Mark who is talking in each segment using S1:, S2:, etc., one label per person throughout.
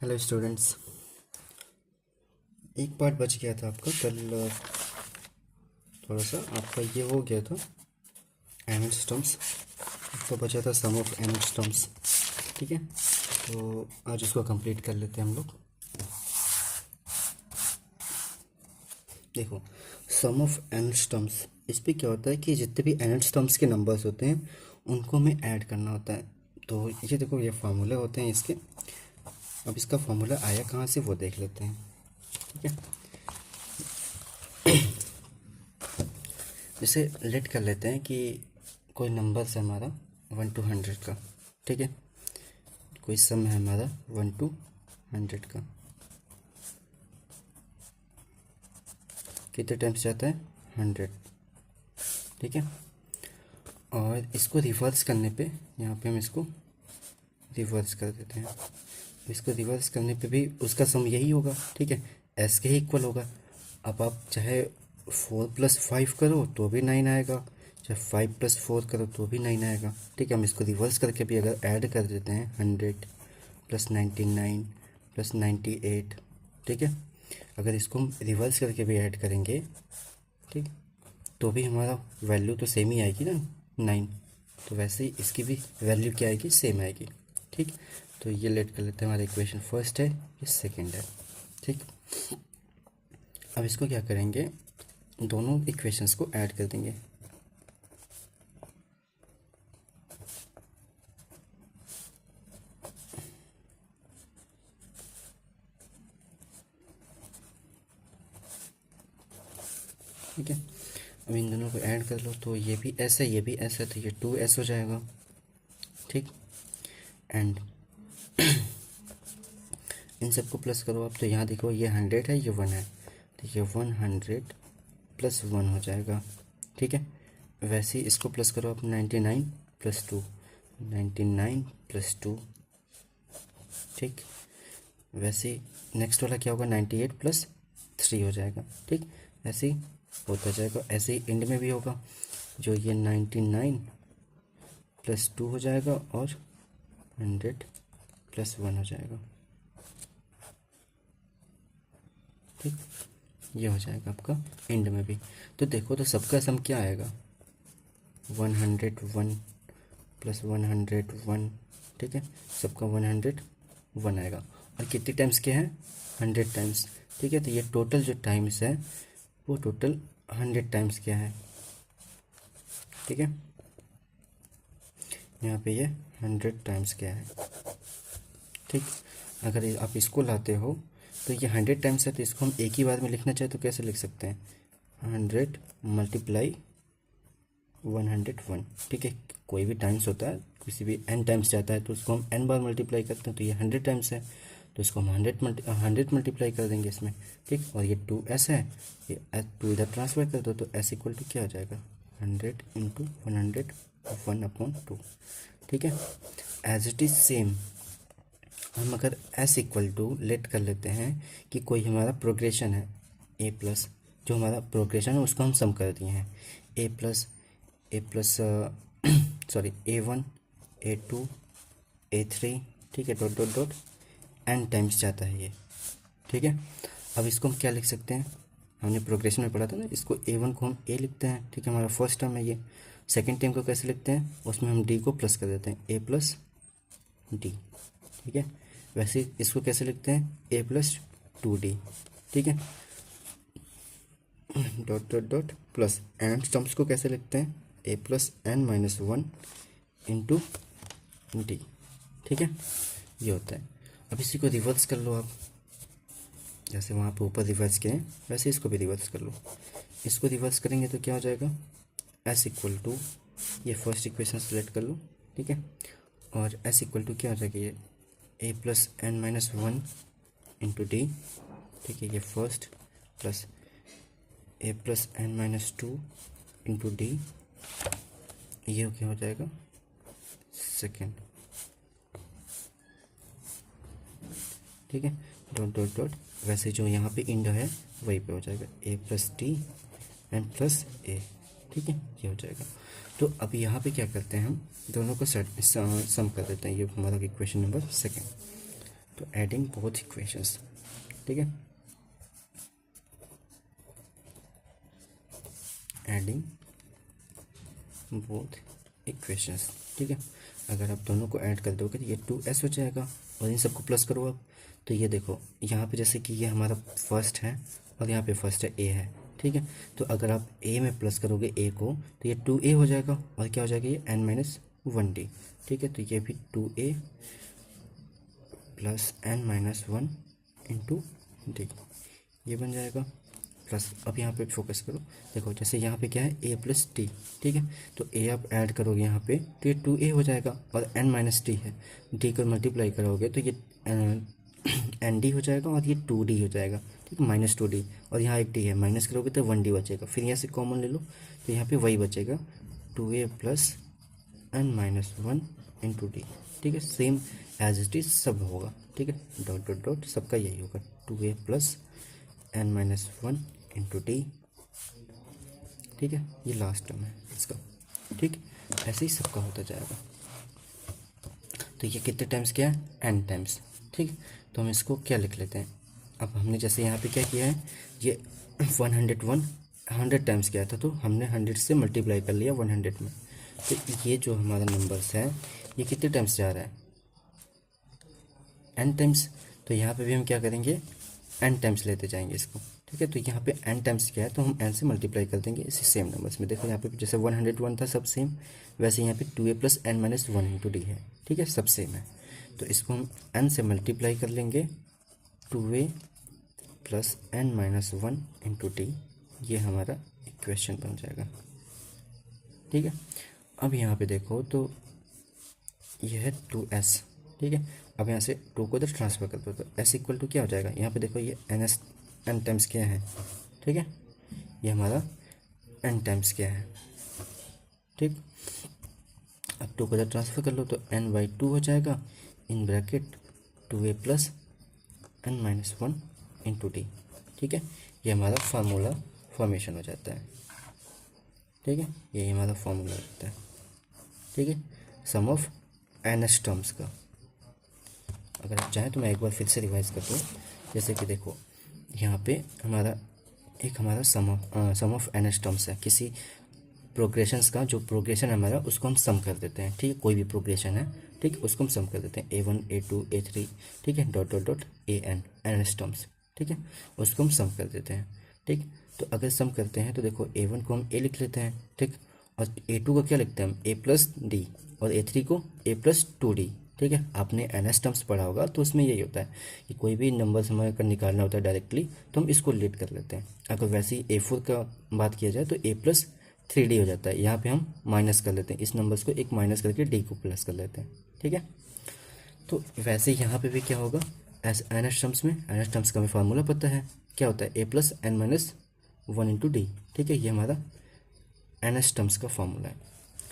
S1: Hello students, एक part बच गया था आपका कल। थोड़ा सा आपका ये हो गया था एनड स्टम्प्स, आपका बचा था सम ऑफ एनड स्टम्प्स। ठीक है, तो आज इसको कंप्लीट कर लेते हैं हम लोग। देखो, सम ऑफ एनड स्टम्प्स, इस पे क्या होता है कि जितने भी एनड स्टम्प्स के नंबर्स होते हैं उनको हमें ऐड करना होता है। तो ये देखो, ये फार्मूले होते हैं इसके। अब इसका फार्मूला आया कहाँ से वो देख लेते हैं। ठीक है, जैसे लेट कर लेते हैं कि कोई नंबर है हमारा 1 to 100 का। ठीक है, कोई सम है हमारा 1 to 100 का। कितने टाइम्स जाता है? 100। ठीक है, और इसको रिवर्स करने पे यहाँ पे हम इसको रिवर्स कर देते हैं। इसको रिवर्स करने पे भी उसका सम यही होगा। ठीक है, एस के ही इक्वल होगा। अब आप चाहे 4+5 करो तो भी 9 आएगा, चाहे 5+4 करो तो भी 9 आएगा। ठीक है, हम इसको रिवर्स करके भी अगर ऐड कर देते हैं 100 + 99 + 98। ठीक है, अगर इसको हम रिवर्स करके भी ऐड करेंगे, ठीक, तो भी हमारा वैल्यू तो सेम ही आएगी ना, 9। तो वैसे ही इसकी भी वैल्यू क्या आएगी? सेम आएगी। ठीक, तो ये लेट कर लेते हैं। हमारा इक्वेशन फर्स्ट है, ये सेकंड है। ठीक, अब इसको क्या करेंगे, दोनों इक्वेशंस को ऐड कर देंगे। ठीक है, अब इन दोनों को ऐड कर लो तो ये भी ऐसा है, ये भी ऐसा है, तो ये 2s हो जाएगा। ठीक, एंड इन सबको प्लस करो आप, तो यहाँ देखो ये 100 है, ये 1 है, तो ये 100 + 1 हो जाएगा। ठीक है, वैसे ही इसको प्लस करो आप, 99 + 2, 99 + 2। ठीक, वैसे ही नेक्स्ट वाला क्या होगा? 98 + 3 हो जाएगा। ठीक, ऐसे ही होता जाएगा। ऐसे ही एंड में भी होगा, जो ये 99 + 2 हो जाएगा और 100 + 1 हो जाएगा। ठीक, ये हो जाएगा आपका एंड में भी। तो देखो, तो सबका सम क्या आएगा? 101 + 101। ठीक है, सबका 101 आएगा। और कितने टाइम्स के हैं? 100 टाइम्स। ठीक है, तो ये टोटल जो टाइम्स है वो टोटल 100 टाइम्स क्या है? ठीक है, यहाँ पे ये 100 टाइम्स क्या है? ठीक, अगर आप इसको लाते हो तो ये 100 टाइम्स है, तो इसको हम एक ही बार में लिखना चाहे तो कैसे लिख सकते हैं? 100 × 101। ठीक है, कोई भी टाइम्स होता है, किसी भी n टाइम्स जाता है तो उसको हम n बार मल्टीप्लाई करते हैं। तो ये 100 टाइम्स है, तो इसको हम 100 मल्टीप्लाई कर देंगे इसमें। ठीक, और ये 2s है, ये 2 इधर ट्रांसफर कर दो, तो s = क्या हो जाएगा? 100 × 101/2। ठीक है, एज इट इज़ सेम हम अगर s = लेट कर लेते हैं कि कोई हमारा प्रोग्रेशन है a+, जो हमारा प्रोग्रेशन है उसको हम सम कर दिए हैं। a+, sorry, a1, a2, a3। ठीक है, dot dot dot n times जाता है ये। ठीक है, अब इसको हम क्या लिख सकते हैं? हमने प्रोग्रेशन में पढ़ा था ना, इसको a1 को हम a लिखते हैं। ठीक है, हमारा फर्स्ट टर्म है ये। सेकंड टर्म को कैसे लिखते हैं? उसमें हम d को प्लस कर देते हैं, a + d। ठीक है, वैसे इसको कैसे लिखते हैं? a + 2d। ठीक है, dot dot dot plus and terms को कैसे लिखते हैं? a + n - 1 × d। ठीक है, ये होता है। अब इसी को रिवर्स कर लो आप, जैसे वहाँ पे ऊपर रिवर्स किए हैं वैसे इसको भी रिवर्स कर लो। इसको रिवर्स करेंगे तो क्या हो जाएगा? s = ये फर्स्ट इक्वेशन सेलेक्ट कर लो। ठीक है, और s = क्या हो जाएगा? ये a + n - 1 × d। ठीक है, ये first plus a + n - 2 × d, ये क्या हो जाएगा? सेकेंड। ठीक है, डॉट डॉट डॉट, वैसे जो यहाँ पे इंड है वही पे हो जाएगा, a + d n + a। ठीक है, ये हो जाएगा। तो अब यहाँ पे क्या करते हैं, हम दोनों को सम कर देते हैं। ये हमारा इक्वेशन नंबर सेकेंड। तो एडिंग बोथ इक्वेशंस, ठीक है, एडिंग बोथ इक्वेशंस, ठीक है। अगर आप दोनों को ऐड कर दोगे तो ये 2s हो जाएगा और इन सबको प्लस करो आप, तो ये देखो यहाँ पे जैसे कि ये हमारा फर्स्ट है और यहाँ पे फर्स्ट है a है, ठीक है। तो अगर आप a में प्लस करोगे a को तो ये 2a हो जाएगा और क्या हो जाएगा ये n-1d, ठीक है। तो ये भी 2a plus n-1 into D ये बन जाएगा प्लस। अब यहाँ पे फोकस करो, देखो जैसे यहाँ पे क्या है a प्लस टी, ठीक है। तो a आप ऐड करोगे यहाँ पे तो ये 2a हो जाएगा और n-t है, d को मल्टीप्लाई करोगे तो ये nd हो जाएगा और ये 2d हो जाएगा, ठीक है, -2d। और यहाँ एक d है, माइनस करोगे तो 1d बचेगा, फिर यहाँ से कॉमन ले लो तो यहाँ पे वही बचेगा 2a plus n-1 into D, ठीक है, सेम एज इट इज सब होगा, ठीक है, डॉट डॉट डॉट सबका यही होगा 2a plus n-1 into D, ठीक है, ये लास्ट टर्म है इसका, ठीक, ऐसे ही सबका होता जाएगा। तो ये कितने टाइम्स क्या है n टाइम्स, ठीक। तो हम इसको क्या लिख लेते हैं, अब हमने जैसे यहाँ पे क्या किया है, ये 100 टाइम्स किया था तो हमने 100 से मल्टीप्लाई कर लिया 100 में, तो ये जो हमारा नंबर्स है ये कितने टाइम्स जा रहा है n टाइम्स। तो यहाँ पे भी हम क्या करेंगे n टाइम्स लेते जाएंगे इसको, ठीक है। तो यहाँ पे n टाइम्स क्या है तो हम n से मल्टीप्लाई कर देंगे इसी सेम नंबर्स में। देखो यहाँ पे जैसे 101 था सब सेम, वैसे यहाँ पे 2a plus n-1 into D है, ठीक है, सब सेम है। तो इसको हम n से मल्टीप्लाई कर लेंगे 2a plus n-1 into D, ये हमारा इक्वेशन बन जाएगा, ठीक है। अब यहाँ पे देखो तो यह है 2s, ठीक है। अब यहाँ से 2 को इधर ट्रांसफर कर दो तो s इक्वल टू क्या हो जाएगा, यहाँ पे देखो ये n टाइम्स क्या है, ठीक है, ये हमारा n टाइम्स क्या है, ठीक। अब 2 को इधर ट्रांसफर कर लो तो n/2 हो जाएगा in bracket 2a plus n-1 into D, ठीक है। ये हमारा फार्मूला फॉर्मेशन हो जाता है, ठीक है, यही हमारा फार्मूला होता है, ठीक है, सम ऑफ ns टर्म्स का। अगर आप चाहें तो मैं एक बार फिर से रिवाइज कर दूँ, जैसे कि देखो यहाँ पे हमारा सम ऑफ ns टर्म्स है, किसी प्रोग्रेशंस का जो प्रोग्रेशन है हमारा उसको हम सम कर देते हैं, ठीक है, कोई भी प्रोग्रेशन है, ठीक है, उसको हम सम कर देते हैं a1 a2 a3, ठीक है, dot dot dot ns terms, ठीक है, उसको हम सम कर देते हैं, ठीक। तो अगर सम करते हैं तो देखो a1 को हम a लिख लेते हैं, ठीक, और a2 को क्या लिखते हैं हम a प्लस डी और a3 को a प्लस 2d, ठीक है। आपने ns टर्म्स पढ़ा होगा तो उसमें यही होता है कि कोई भी नंबर हमें अगर निकालना होता है डायरेक्टली तो हम इसको लेट कर लेते हैं। अगर वैसे ही a4 का बात किया जाए तो a प्लस 3d हो जाता है, यहाँ पे हम माइनस कर लेते हैं, इस नंबर्स को एक माइनस करके d को प्लस कर लेते हैं, ठीक है। तो वैसे ही यहाँ पे भी क्या होगा, एस ns टर्म्स में ns टर्म्स का हमें फार्मूला पता है, क्या होता है a plus n-1 into D, ठीक है, ये हमारा ns टर्म्स का फार्मूला है,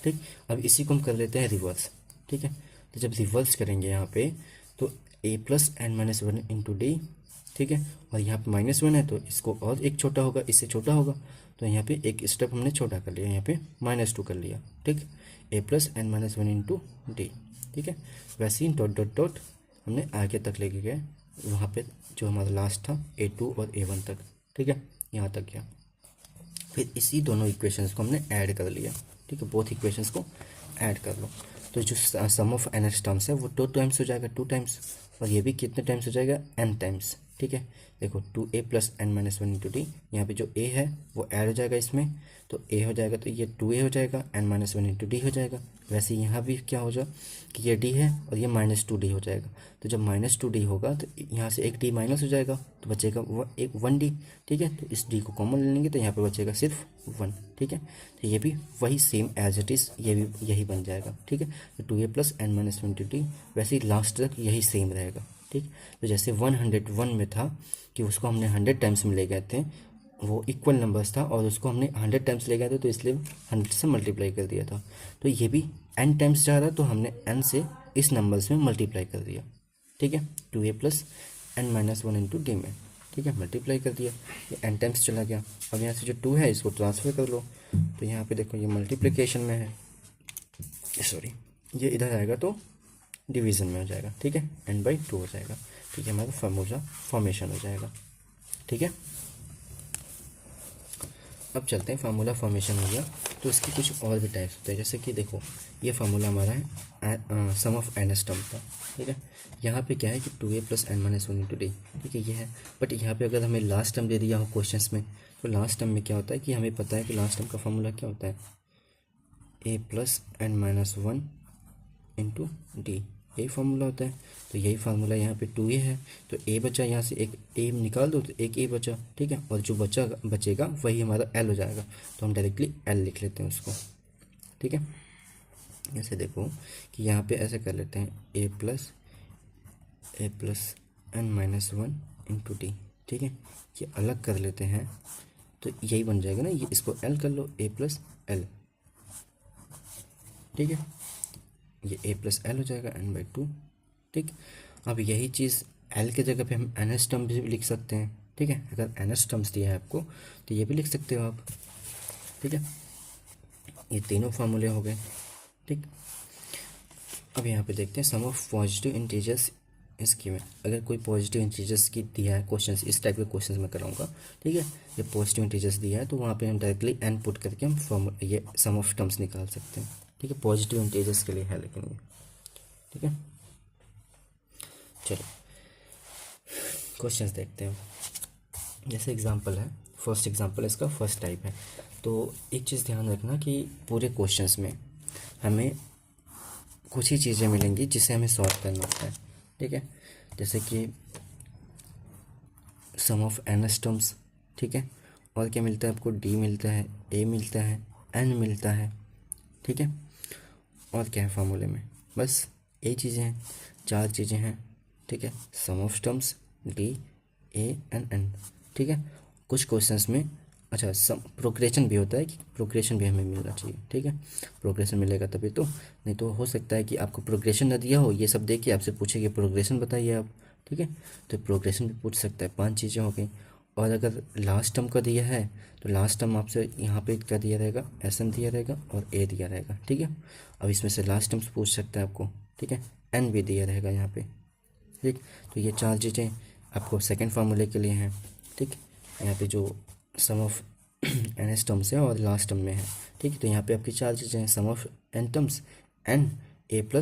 S1: ठीक। अब इसी को हम कर लेते हैं रिवर्स, ठीक है। तो जब रिवर्स करेंगे यहाँ पे तो a plus n-1 into D, ठीक है, और यहाँ पे -1 है तो इसको और एक छोटा होगा, इससे छोटा होगा, तो यहाँ पे एक स्टेप हमने छोटा कर लिया, यहाँ पे -2 कर लिया, ठीक, a plus n-1 into D, ठीक है। वैसे ही डॉट डॉट डॉट हमने आगे तक लेके गए, वहाँ पे जो हमारा लास्ट था a2 और a1 तक, ठीक है, यहाँ तक गया। फिर इसी दोनों इक्वेशंस को हमने ऐड कर लिया, ठीक है, बोथ इक्वेशंस को ऐड कर लो, तो जो सम ऑफ ns टर्म्स है वो 2 टाइम्स हो जाएगा, 2 टाइम्स, और ये भी कितने टाइम्स हो जाएगा n टाइम्स, ठीक है। देखो 2a plus n-1 into D, यहाँ पे जो a है वो ऐड हो जाएगा इसमें, तो a हो जाएगा तो ये 2a हो जाएगा, n-1 इंटू डी हो जाएगा। वैसे यहाँ भी क्या हो जाए कि ये d है और ये -2d हो जाएगा, तो जब -2d होगा तो यहाँ से एक d माइनस हो जाएगा तो बचेगा एक 1d, ठीक है। तो इस d को कॉमन ले लेंगे तो यहाँ पे बचेगा सिर्फ 1, ठीक है। तो ये भी वही सेम एज इट इज़, ये भी यही बन जाएगा, ठीक है। तो 2a plus n-1 into D वैसे ही लास्ट तक यही सेम रहेगा, ठीक। तो जैसे 101 में था कि उसको हमने 100 टाइम्स में ले गए थे, वो इक्वल नंबर्स था और उसको हमने 100 टाइम्स ले गए थे तो इसलिए 100 से मल्टीप्लाई कर दिया था। तो ये भी n टाइम्स जा रहा तो हमने n से इस नंबर्स में मल्टीप्लाई कर दिया, ठीक है, 2a plus n-1 into D में, ठीक है, मल्टीप्लाई कर दिया, ये n टाइम्स चला गया। अब यहाँ से जो 2 है इसको ट्रांसफ़र कर लो, तो यहाँ पे देखो ये मल्टीप्लिकेशन में है, सॉरी ये इधर आएगा तो डिवीज़न में हो जाएगा, ठीक है, n/2 हो जाएगा, ठीक है, हमारा फार्मूला फॉर्मेशन हो जाएगा, ठीक है। अब चलते हैं, फार्मूला फॉर्मेशन हो गया तो इसकी कुछ और भी टाइप्स होते हैं, जैसे कि देखो ये फार्मूला हमारा है सम ऑफ एन टर्म का, ठीक है। यहाँ पे क्या है कि 2a + n-1 × d, ठीक है, ये है। बट यहाँ पे अगर हमें लास्ट टर्म दे दिया हो क्वेश्चंस में, तो लास्ट टर्म में क्या होता है कि हमें पता है कि लास्ट टर्म का फार्मूला क्या होता है, a + n-1 × d, यही फार्मूला होता है। तो यही फार्मूला यहाँ पे 2a है, तो a बचा, यहाँ से एक a निकाल दो तो एक a बचा, ठीक है, और जो बचेगा वही हमारा l हो जाएगा, तो हम डायरेक्टली l लिख लेते हैं उसको, ठीक है। ऐसे देखो कि यहाँ पे ऐसे कर लेते हैं a + n-1 × d, ठीक है, ये अलग कर लेते हैं तो यही बन जाएगा ना, ये इसको l कर लो, a + l, ठीक है, ये a + l हो जाएगा n/2, ठीक। अब यही चीज़ l के जगह पे हम ns टर्म्स भी लिख सकते हैं, ठीक है, अगर ns टर्म्स दिया है आपको तो ये भी लिख सकते हो आप, ठीक है। ये तीनों फार्मूले हो गए, ठीक। अब यहाँ पे देखते हैं सम ऑफ पॉजिटिव इंटीजर्स इस गिवन, अगर कोई पॉजिटिव इंटीजर्स की दिया है क्वेश्चंस, इस टाइप के क्वेश्चंस मैं कराऊंगा, ठीक है। ये पॉजिटिव इंटीजर्स दिया है तो वहाँ पे हम डायरेक्टली n पुट करके हम ये सम ऑफ टर्म्स निकाल सकते हैं, ठीक है, पॉजिटिव इंटीजर्स के लिए है लेकिन ये, ठीक है। चलो क्वेश्चंस देखते हैं, जैसे एग्जांपल है, फर्स्ट एग्जांपल इसका फर्स्ट टाइप है। तो एक चीज़ ध्यान रखना कि पूरे क्वेश्चंस में हमें कुछ ही चीज़ें मिलेंगी जिसे हमें सॉल्व करना होता है, ठीक है, जैसे कि सम ऑफ एन टर्म्स, ठीक है, और क्या मिलता है आपको, डी मिलता है, ए मिलता है, एन मिलता है, ठीक है, और क्या है फार्मूले में, बस यही चीज़ें हैं, 4 चीज़ें हैं, ठीक है, sum of terms, D, A and N, ठीक है। कुछ क्वेश्चंस में अच्छा सम प्रोग्रेशन भी होता है कि प्रोग्रेशन भी हमें मिलना चाहिए, ठीक है, प्रोग्रेशन मिलेगा तभी तो, नहीं तो हो सकता है कि आपको प्रोग्रेशन ना दिया हो, ये सब देख के आपसे पूछे कि प्रोग्रेशन बताइए आप, ठीक है, तो प्रोग्रेशन भी पूछ सकता है, 5 चीज़ें हो गई। और अगर लास्ट टर्म का दिया है तो लास्ट टर्म आपसे यहाँ पे क्या दिया रहेगा, एस एन दिया रहेगा और ए दिया रहेगा, ठीक है। अब इसमें से लास्ट टर्म्स पूछ सकता है आपको, ठीक है, एन भी दिया रहेगा यहाँ पे, ठीक। तो ये 4 चीज़ें आपको सेकंड फार्मूले के लिए हैं, ठीक। यहाँ पे जो सम ऑफ एन एस टर्म्स है और लास्ट टर्म में है, ठीक है, तो यहाँ पे आपकी 4 चीज़ें हैं, sum of N terms, N, A +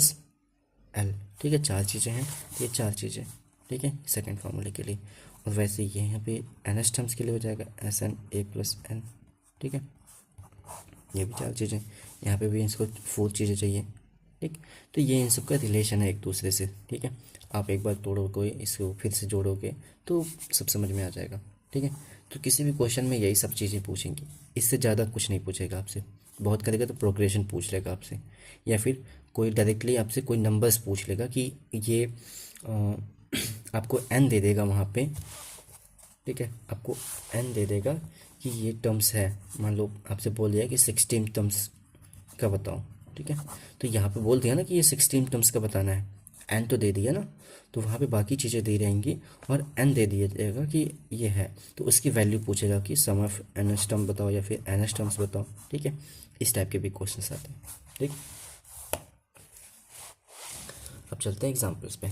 S1: L, ठीक है, 4 चीज़ें हैं, तो ये 4 चीज़ें, ठीक है, सेकंड फार्मूले के लिए। और वैसे ये यहाँ पे एन एस टर्म्स के लिए हो जाएगा एस एन ए + एन, ठीक है, ये भी 4 चीज़ें, यहाँ पे भी इसको 4 चीज़ें चाहिए, ठीक। तो ये इन सब का रिलेशन है एक दूसरे से, ठीक है, आप एक बार तोड़ोगे इसको फिर से जोड़ोगे तो सब समझ में आ जाएगा, ठीक है। तो किसी भी क्वेश्चन में यही सब चीज़ें पूछेंगी, इससे ज़्यादा कुछ नहीं पूछेगा आपसे, बहुत करेगा तो प्रोग्रेशन पूछ लेगा आपसे, या फिर कोई डायरेक्टली आपसे कोई नंबर्स पूछ लेगा कि ये आपको एन दे देगा वहाँ पे, ठीक है, आपको एन दे देगा कि ये टर्म्स है, मान लो आपसे बोल दिया कि 16 टर्म्स का बताओ, ठीक है, तो यहाँ पे बोल दिया ना कि ये 16 टर्म्स का बताना है, एन तो दे दिया ना, तो वहाँ पे बाकी चीज़ें दी रहेंगी और एन दे दिया जाएगा कि ये है, तो उसकी वैल्यू पूछेगा कि सम ऑफ एन एस टर्म बताओ या फिर एन एस टर्म्स बताओ, ठीक है, इस टाइप के भी क्वेश्चन आते हैं, ठीक। अब चलते हैं एग्जाम्पल्स पे,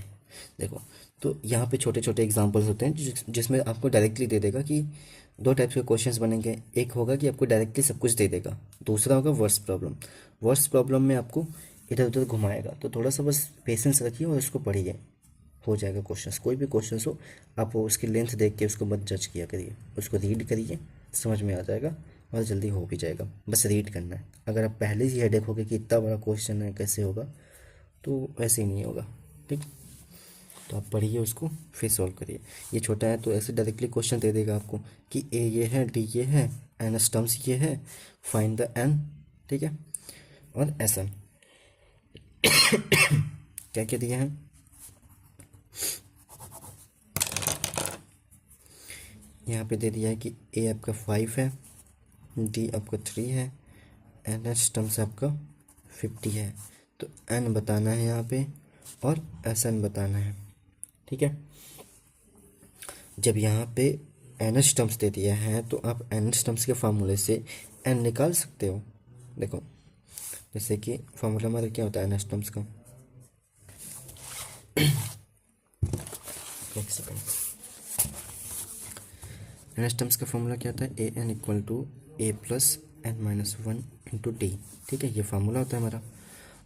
S1: देखो तो यहाँ पे छोटे छोटे एग्जाम्पल्स होते हैं जिसमें आपको डायरेक्टली दे देगा कि 2 टाइप्स के क्वेश्चंस बनेंगे, एक होगा कि आपको डायरेक्टली सब कुछ दे देगा, दूसरा होगा वर्स्ट प्रॉब्लम। वर्स्ट प्रॉब्लम में आपको इधर उधर घुमाएगा, तो थोड़ा सा बस पेशेंस रखिए और उसको पढ़िए, हो जाएगा क्वेश्चंस, कोई भी क्वेश्चन हो आप उसकी लेंथ देख के उसको मत जज किया करिए, उसको रीड करिए, समझ में आ जाएगा और जल्दी हो भी जाएगा, बस रीड करना है। अगर आप पहले ही हेडेक होगे कि इतना बड़ा क्वेश्चन है कैसे होगा, तो वैसे ही नहीं होगा, ठीक। तो आप पढ़िए उसको फिर सॉल्व करिए, ये छोटा है तो ऐसे डायरेक्टली क्वेश्चन दे देगा आपको कि ए ये है, डी ये है, एन टर्म्स ये है, फाइंड द एन, ठीक है, और एस एन क्या क्या दिया है, यहाँ पे दे दिया है कि ए आपका 5 है, डी आपका 3 है, एन एस टर्म्स आपका 50 है, तो एन बताना है यहाँ पे और एस एन बताना है, ठीक है। जब यहाँ पे एन एच टर्म्स दे दिया है तो आप एन एच टर्म्स के फार्मूले से एन निकाल सकते हो, देखो जैसे कि फार्मूला हमारा क्या होता है एन एच टर्म्स का, एक सेकेंड। एन एस टर्म्स का फॉर्मूला क्या होता है, A N equal to A plus N minus one into D. ठीक है, ये फार्मूला होता है हमारा।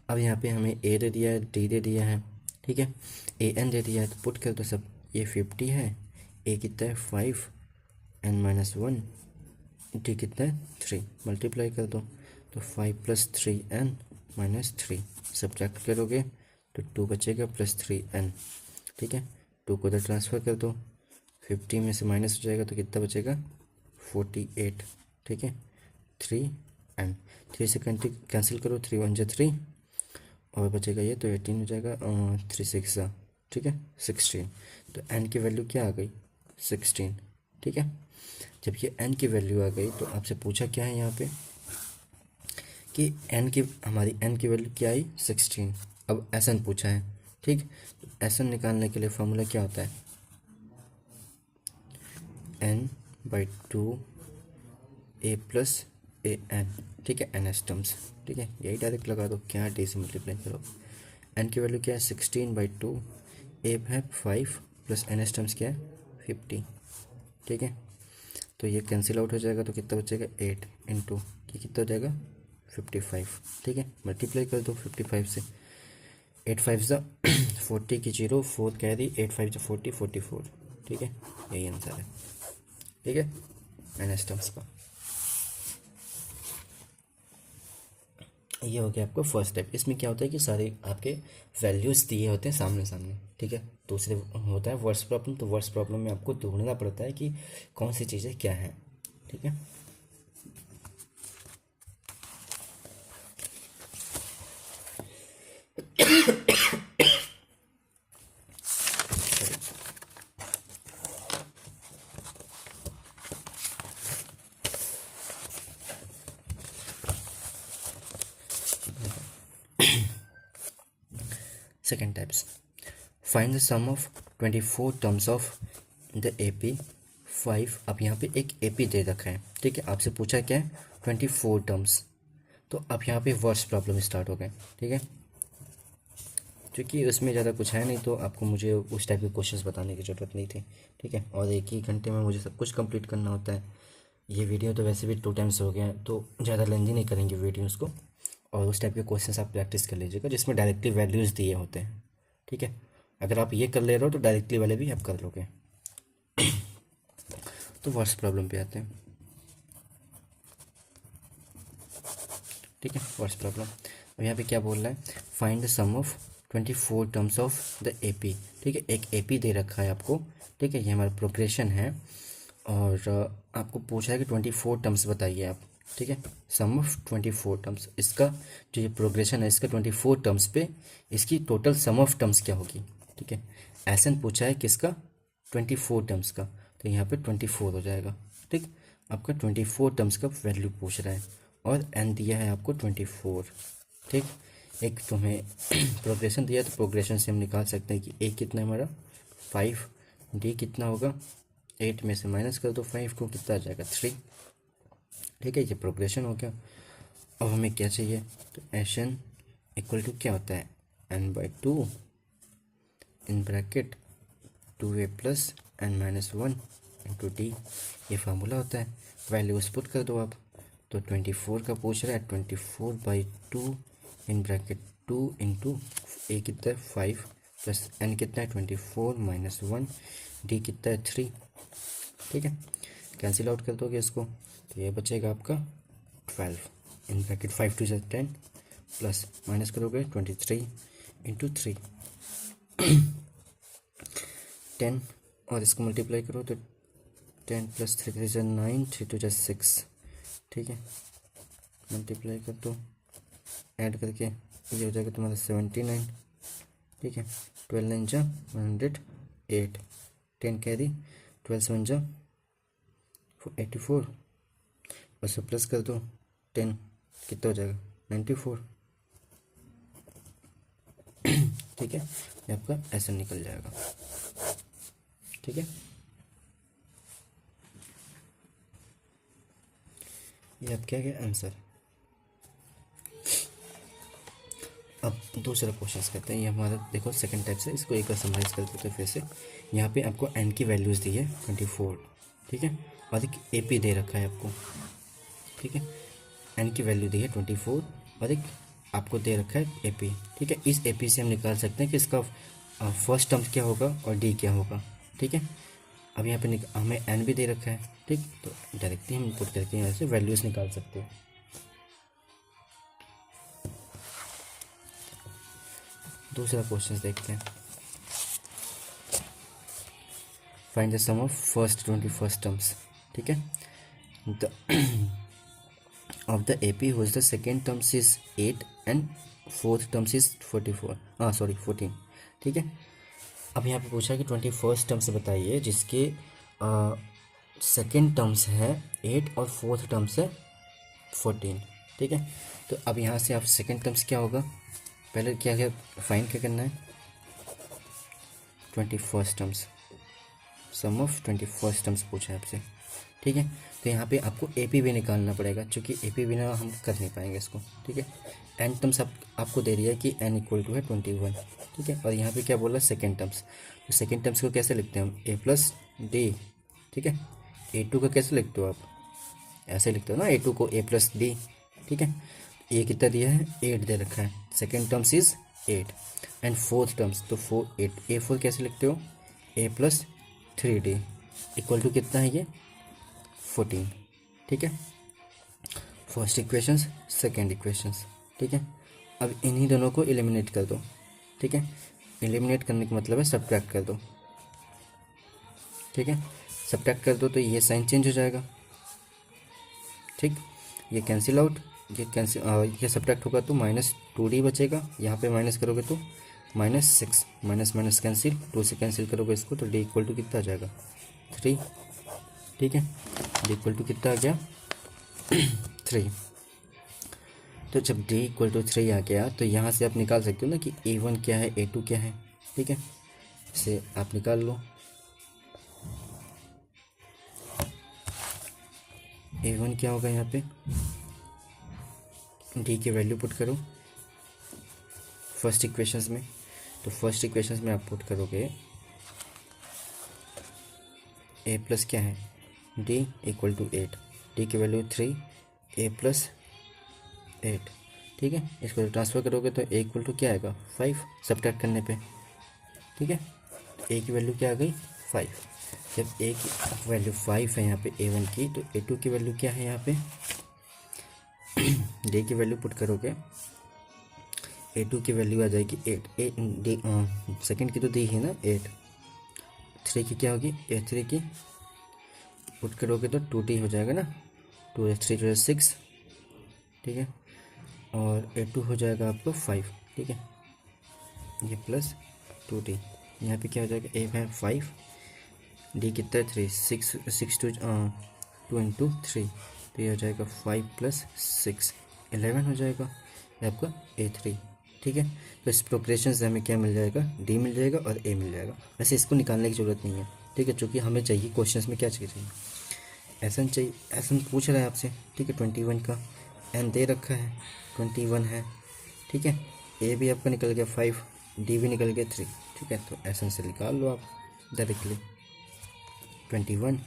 S1: अब यहाँ पे हमें ए दे दिया है, डी दे दिया है। ठीक है, ए एन दे दिया है तो पुट कर दो सब। ये 50 है, ए कितना है 5, एन माइनस वन, डी कितना है 3, मल्टीप्लाई कर दो तो 5 प्लस 3 एन माइनस 3, सब्ट्रैक्ट करोगे तो 2 बचेगा प्लस 3 एन। ठीक है, 2 को उधर ट्रांसफ़र कर दो, 50 में से माइनस हो जाएगा तो कितना बचेगा 48। ठीक है, 3 एन, 3 से कैंसिल करो, 3 1 जा 3 और बचेगा ये तो 18 हो जाएगा, 3 6 जा, ठीक है 16। तो एन की वैल्यू क्या आ गई 16। ठीक है, जब ये एन की वैल्यू आ गई तो आपसे पूछा क्या है यहाँ पे कि एन की, हमारी एन की वैल्यू क्या आई 16। अब एस एन पूछा है। ठीक, तो एस एन निकालने के लिए फॉर्मूला क्या होता है, n by 2 a plus a n. ठीक है, एन एस टर्म्स। ठीक है, यही डायरेक्ट लगा दो, क्या डी से मल्टीप्लाई करो। एन की वैल्यू क्या है 16/2, ए है 5 प्लस एन एस टर्म्स क्या है 50। ठीक है, तो ये कैंसिल आउट हो जाएगा तो कितना बचेगा 8 इंटू ये कितना हो जाएगा 55। ठीक है, मल्टीप्लाई कर दो 55 से, 8 5 ज़ा 40 की 0, 4 कैरी, 8 5 ज़ा 40, 44। ठीक है, यही आंसर है। ठीक है, एन एस टर्म्स का ये हो गया आपका फर्स्ट स्टेप। इसमें क्या होता है कि सारे आपके वैल्यूज़ दिए होते हैं सामने सामने। ठीक है, दूसरे होता है वर्ड्स प्रॉब्लम, तो वर्ड्स प्रॉब्लम में आपको ढूंढना पड़ता है कि कौन सी चीज़ें क्या हैं। ठीक है, second types, find the sum of 24 terms of the AP 5। अब यहाँ पे एक AP दे रखा है। ठीक है, आपसे पूछा क्या है 24 टर्म्स, तो अब यहाँ पे वर्ड्स प्रॉब्लम स्टार्ट हो गए। ठीक है, क्योंकि उसमें ज़्यादा कुछ है नहीं तो आपको मुझे उस टाइप के क्वेश्चंस बताने की ज़रूरत नहीं थी। ठीक है, और एक ही घंटे में मुझे सब कुछ कंप्लीट करना होता है। ये वीडियो तो वैसे भी 2 टाइम्स हो गया है तो ज़्यादा लेंदी नहीं करेंगे वीडियोस को, और उस टाइप के क्वेश्चंस आप प्रैक्टिस कर लीजिएगा जिसमें डायरेक्टली वैल्यूज़ दिए होते हैं। ठीक है, अगर आप ये कर ले रहे हो तो डायरेक्टली वाले भी आप कर लोगे। तो वर्ड्स प्रॉब्लम पे आते हैं। ठीक है, वर्ड्स प्रॉब्लम। अब यहाँ पे क्या बोल रहा है, find the sum of 24 terms of the AP। ठीक है, एक AP दे रखा है आपको। ठीक है, ये हमारा प्रोग्रेशन है और आपको पूछा है कि 24 टर्म्स बताइए आप। ठीक है, सम ऑफ 24 टर्म्स, इसका जो ये प्रोग्रेशन है इसका 24 टर्म्स पे इसकी टोटल सम ऑफ टर्म्स क्या होगी। ठीक है, एसन पूछा है किसका 24 टर्म्स का, तो यहाँ पे 24 हो जाएगा। ठीक, आपका 24 टर्म्स का वैल्यू पूछ रहा है और एन दिया है आपको 24। ठीक, एक तुम्हें प्रोग्रेशन दिया है तो प्रोग्रेशन से हम निकाल सकते हैं कि ए कितना है हमारा 5, डी कितना होगा 8 में से माइनस कर दो 5 को, कितना आ जाएगा 3। ठीक है, ये प्रोग्रेशन हो गया। अब हमें क्या चाहिए, तो एस एन इक्वल टू क्या होता है n/2 in bracket 2a plus n minus 1 into D, ये फार्मूला होता है। वैल्यूज पुट कर दो आप, तो 24 का पूछ रहा है, 24/2 इन ब्रैकेट 2 इंटू ए कितना है 5 प्लस एन कितना है 24 माइनस 1, डी कितना है 3। ठीक है, कैंसिल आउट कर दोगे इसको तो ये बचेगा आपका 12 इन ब्रैकेट 5 2 10 प्लस माइनस करोगे 23 इंटू 3 10 और इसको मल्टीप्लाई करो तो 10 प्लस 3 3 9 3 2 6। ठीक है, मल्टीप्लाई कर दो, ऐड करके ये हो जाएगा तुम्हारा 79। ठीक है, 12 9 जा 108, 10 कैरी, 12 7 जा 84, और से प्लस कर दो 10, कितना हो जाएगा 94। ठीक है, ये आपका ऐसा निकल जाएगा। ठीक है, ये आप क्या आंसर। अब दूसरा क्वेश्चन करते हैं। ये हमारा देखो सेकंड टाइप से, इसको एक बार समराइज कर देते हैं फिर से। यहाँ पे आपको एन की वैल्यूज़ दी है 24, ठीक है, और एक ए पी दे रखा है आपको, ठीक है, एन की वैल्यू दी है 24 और एक आपको दे रखा है ए पी, ठीक है। इस ए पी से हम निकाल सकते हैं कि इसका फर्स्ट टर्म क्या होगा और डी क्या होगा, ठीक है। अब यहाँ पे हमें एन भी दे रखा है, ठीक, तो डायरेक्टली हम पुट करके यहाँ से वैल्यूज़ निकाल सकते हैं। दूसरा क्वेश्चन देखते हैं। Find the sum of first 21 terms, ठीक है। The of the AP whose the second terms is 8 and fourth terms is 44 14, ठीक है। अब यहाँ पे पूछा कि 21st टर्म से बताइए जिसके सेकेंड टर्म्स है 8 और फोर्थ टर्म्स है 14, ठीक है। तो अब यहाँ से आप सेकेंड टर्म्स क्या होगा, पहले क्या क्या फाइंड क्या करना है, 21st terms, some of 21st terms पूछा है आपसे, ठीक है। तो यहाँ पे आपको ए पी भी निकालना पड़ेगा, क्योंकि ए पी बिना हम कर नहीं पाएंगे इसको, ठीक है। एन टर्म्स आपको दे रही है कि एन इक्वल टू है 21, ठीक है। और यहाँ पे क्या बोला सेकेंड टर्म्स, तो सेकेंड टर्म्स को कैसे लिखते हैं हम, ए प्लस डी, ठीक है। ए टू का कैसे लिखते हो आप, ऐसे लिखते हो ना, ए टू को ए प्लस डी, ठीक है। ए कितना दिया है 8 दे रखा है, second terms is 8 and fourth terms तो 8, ए 4 कैसे लिखते हो, ए प्लस 3d इक्वल टू कितना है ये 14, ठीक है। फर्स्ट इक्वेशंस सेकेंड इक्वेशंस, ठीक है। अब इन्हीं दोनों को एलिमिनेट कर दो, ठीक है। एलिमिनेट करने का मतलब है सब्ट्रैक्ट कर दो, ठीक है। सब्ट्रैक्ट कर दो तो ये साइन चेंज हो जाएगा, ठीक, ये कैंसिल आउट, ये सब्ट्रैक्ट होगा तो -2d बचेगा, यहाँ पे माइनस करोगे तो -6, माइनस माइनस कैंसिल, 2 से कैंसिल करोगे इसको तो d इक्वल टू कितना आ जाएगा 3, ठीक है। d इक्वल टू कितना आ गया 3। तो जब d इक्वल टू 3 आ गया तो यहाँ से आप निकाल सकते हो ना कि a1 क्या है a2 क्या है, ठीक है। इसे आप निकाल लो, a1 क्या होगा, यहाँ पे d की वैल्यू पुट करो फर्स्ट इक्वेशंस में, तो फर्स्ट इक्वेशंस में आप पुट करोगे a प्लस क्या है d इक्वल टू 8, d की वैल्यू 3, a प्लस 8, ठीक है। इसको ट्रांसफ़र करोगे तो a इक्वल टू क्या आएगा 5 सब्ट्रैक्ट करने पे, ठीक है। a की वैल्यू क्या आ गई 5, जब a की वैल्यू 5 है यहाँ पे a1 की, तो a2 की वैल्यू क्या है यहाँ पे d की वैल्यू पुट करोगे, a2 की वैल्यू आ जाएगी 8, सेकेंड की तो दी है ना 8, 3 की क्या होगी a3 की पुट करोगे तो 2t हो जाएगा ना, 2 3 2 6, ठीक है। और a2 हो जाएगा आपको 5, ठीक है, ये प्लस 2t, यहाँ पे क्या हो जाएगा a है 5, d कितना है 3, 6 2 इंटू 3, तो ये हो जाएगा 5 प्लस 6 11 हो जाएगा, ये आपका a3, ठीक है। तो इस प्रोग्रेशन से हमें क्या मिल जाएगा d मिल जाएगा और a मिल जाएगा। वैसे इसको निकालने की ज़रूरत नहीं है, ठीक है, चूँकि हमें चाहिए क्वेश्चंस में क्या चाहिए, एसन चाहिए, एसन पूछ रहा है आपसे, ठीक है। 21 का एन दे रखा है 21 है, ठीक है। ए भी आपका निकल गया 5, डी भी निकल गया 3, ठीक है। तो एसन से निकाल लो आप डायरेक्टली 21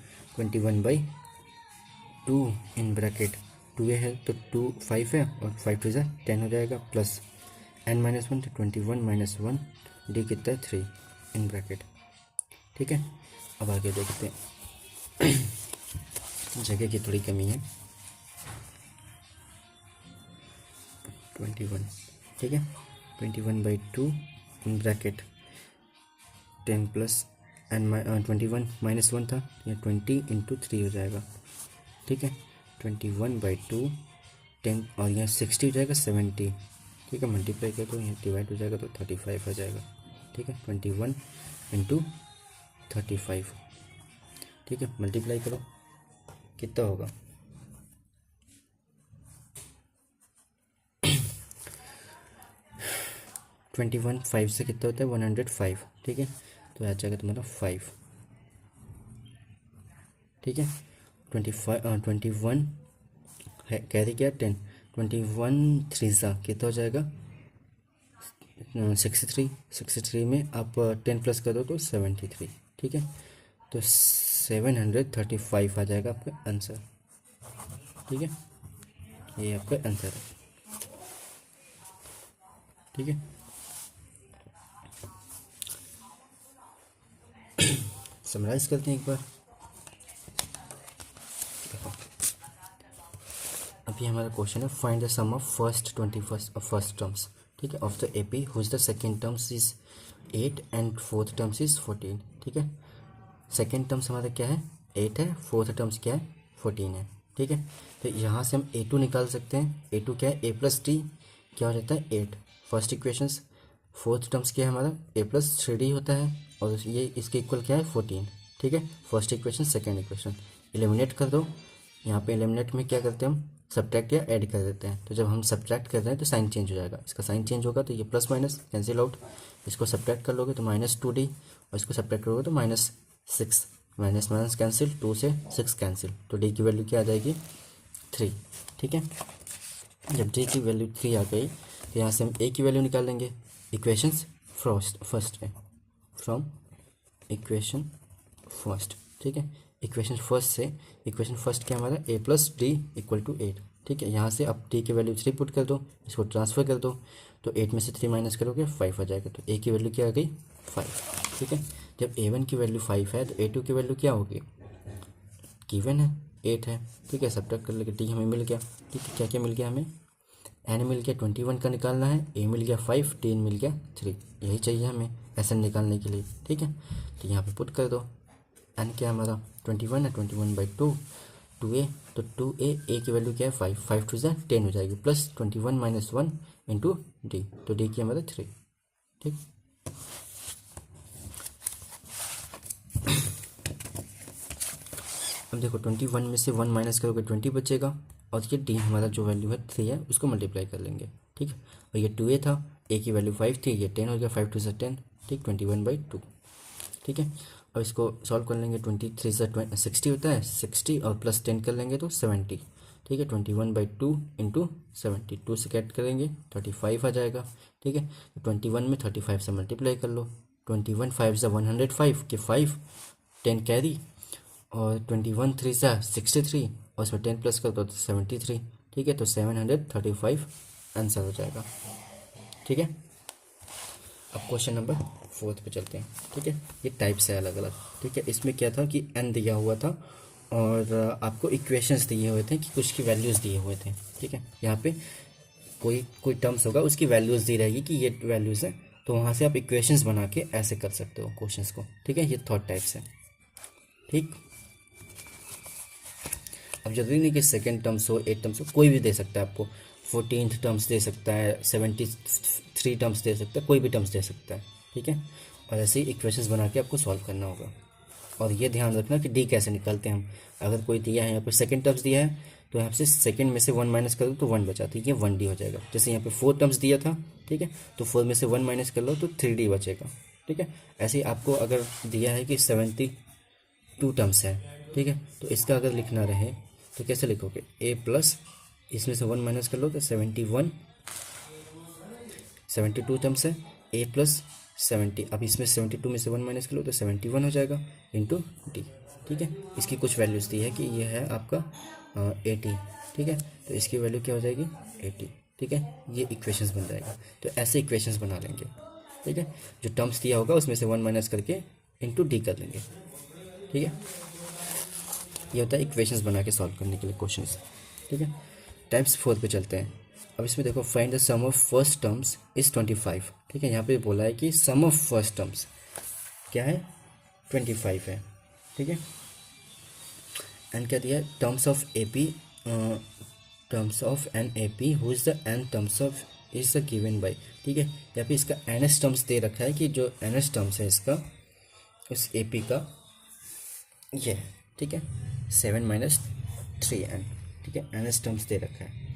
S1: इन ब्रैकेट 2a है तो 2 5 है और 5 2 10 हो जाएगा, प्लस n-1 तो 21 - 1, डी कितना है 3 इन ब्रैकेट, ठीक है। अब आगे देखते हैं जगह की थोड़ी कमी है, 21, ठीक है। 21/2 इन ब्रैकेट 10 प्लस n 21 -1 था, ये 20 × 3 हो जाएगा, ठीक है। 21/2 10 और यहाँ 60 हो जाएगा 70, ठीक है। मल्टीप्लाई कर तो यहाँ डिवाइड हो जाएगा तो 35 हो जाएगा, ठीक है। 21 × 35, ठीक है। मल्टीप्लाई करो कितना होगा 21 5 से कितना होता है 105, ठीक है। तो आ जाएगा तुम्हारा 5, ठीक है। 21 है कैरी किया 10, 21 3 सा कितना हो जाएगा 63 में आप 10 प्लस कर दो तो 73, ठीक है। तो 735 आ जाएगा आपका आंसर, ठीक है। ये आपका आंसर है, ठीक है। समराइज करते हैं एक बार। अभी हमारा क्वेश्चन है find the sum of first 21st terms, ठीक है, of the AP whose the second terms is 8 and fourth terms is 14, ठीक है। सेकेंड टर्म्स हमारा क्या है, 8 है, फोर्थ टर्म्स क्या है, 14 है, ठीक है। तो यहाँ से हम a2 निकाल सकते हैं। a2 क्या है, a प्लस डी क्या हो जाता है 8 फर्स्ट इक्वेशंस। फोर्थ टर्म्स क्या है हमारा, a प्लस 3d होता है, और ये इसके इक्वल क्या है 14, ठीक है। First equation second equation eliminate कर दो। यहाँ पे एलिमिनेट में क्या करते हैं हम, सब्ट्रैक्ट या ऐड कर देते हैं। तो जब हम सब्ट्रैक्ट कर रहे हैं तो साइन चेंज हो जाएगा, इसका साइन चेंज होगा तो ये प्लस माइनस कैंसिल आउट। इसको सब्ट्रैक्ट कर लोगे तो -2d, और इसको सब्ट्रैक्ट करोगे तो -6, माइनस माइनस कैंसिल, 2 से 6 कैंसिल, तो d की वैल्यू क्या आ जाएगी 3, ठीक है। जब d की वैल्यू 3 आ गई तो यहाँ से हम a की वैल्यू निकाल लेंगे इक्वेशंस फर्स्ट में, फ्रॉम इक्वेशन फर्स्ट, ठीक है। इक्वेशन फर्स्ट से इक्वेशन फर्स्ट क्या हमारा a plus d equal to 8, ठीक है। यहाँ से अब d की वैल्यू 3 पुट कर दो, इसको ट्रांसफर कर दो, तो 8 में से 3 माइनस करोगे 5 आ जाएगा, तो a की वैल्यू क्या आ गई 5, ठीक है। जब a1 की वैल्यू 5 है तो a2 की वैल्यू क्या होगी, गिवन है 8 है, ठीक है। सब्ट्रैक्ट कर लेंगे, d हमें मिल गया, ठीक है। क्या क्या मिल गया हमें, n मिल गया 21 का निकालना है, a मिल गया 5, d मिल गया 3, यही चाहिए हमें SN निकालने के लिए, ठीक है। तो यहाँ पे पुट कर दो, n क्या हमारा 21 है, 21/2 2a, तो 2a a की वैल्यू क्या है 5, 5 टू 10 हो जाएगी, प्लस 21 माइनस 1 इंटू डी, तो d की हमारा 3, ठीक। अब देखो 21 में से 1 माइनस करोगे 20 बचेगा, और ये d हमारा जो वैल्यू है 3 है उसको मल्टीप्लाई कर लेंगे, ठीक है। और ये 2a था, a की वैल्यू 5 थी, ये 10 हो गया, 5 टू 10, ठीक, 21/2, ठीक है। और इसको सॉल्व कर लेंगे, 23 से 60 होता है, 60 और प्लस 10 कर लेंगे तो 70, ठीक है। 21/2 इंटू 70, 2 से कैट करेंगे 35 आ जाएगा, ठीक है। 21 में 35 से मल्टीप्लाई कर लो, 21 5 से 105 के 5 10 कैरी, और 21 3 से 63, और उसमें 10 प्लस कर दो तो 73, ठीक है। तो 735 आंसर हो जाएगा, ठीक है। अब क्वेश्चन नंबर 4 पे चलते हैं, ठीक है। ये टाइप्स है अलग अलग, ठीक है। इसमें क्या था कि n दिया हुआ था और आपको इक्वेशंस दिए हुए थे कि कुछ की वैल्यूज़ दिए हुए थे, ठीक है। यहाँ पे कोई टर्म्स होगा उसकी वैल्यूज़ दी रहेगी कि ये वैल्यूज़ है, तो वहाँ से आप इक्वेशंस बना के ऐसे कर सकते हो क्वेश्चंस को, ठीक है। ये थर्ड टाइप्स है, ठीक। अब जरूरी नहीं कि सेकेंड टर्म्स हो, 8 टर्म्स हो, कोई भी दे सकता है आपको, 14th टर्म्स दे सकता है, 73 टर्म्स दे सकता है, कोई भी टर्म्स दे सकता है, ठीक है। और ऐसे ही इक्वेशंस बना के आपको सॉल्व करना होगा। और ये ध्यान रखना कि डी कैसे निकालते हैं हम, अगर कोई दिया है यहाँ पे सेकेंड टर्म्स दिया है तो यहाँ से सेकेंड में से 1 माइनस कर दो तो 1 बचा, तो ये 1d हो जाएगा। जैसे यहाँ पे 4 टर्म्स दिया था, ठीक है, तो 4 में से 1 माइनस कर लो तो 3d बचेगा, ठीक है। ऐसे ही आपको अगर दिया है कि 72 टर्म्स है, ठीक है, तो इसका अगर लिखना रहे तो कैसे लिखोगे, a प्लस इसमें से 1 माइनस कर लो तो 72 टर्म्स है, a प्लस 70, अब इसमें 72 में से 1 माइनस कर लो तो 71 हो जाएगा इंटू डी, ठीक है। इसकी कुछ वैल्यूज़ दी है कि ये है आपका 80, ठीक है, तो इसकी वैल्यू क्या हो जाएगी 80, ठीक है। ये इक्वेशंस बन जाएगा, तो ऐसे इक्वेशंस बना लेंगे, ठीक है। जो टर्म्स दिया होगा उसमें से 1 माइनस करके इंटू डी कर लेंगे, ठीक है। ये होता है इक्वेशंस बना के सॉल्व करने के लिए क्वेश्चंस, ठीक है। टाइप्स 4 पे चलते हैं। अब इसमें देखो find the sum of first terms is 25, ठीक है। यहाँ पे बोला है कि सम ऑफ फर्स्ट टर्म्स क्या है 25 है, ठीक है। एंड क्या दिया है, terms of AP, terms of an AP who is the n terms of is the given by, ठीक है। यहाँ पे इसका एनएस टर्म्स दे रखा है कि जो एनएस टर्म्स है इसका उस एपी का ये, ठीक है, 7 माइनस 3n, ठीक है। एनएस टर्म्स दे रखा है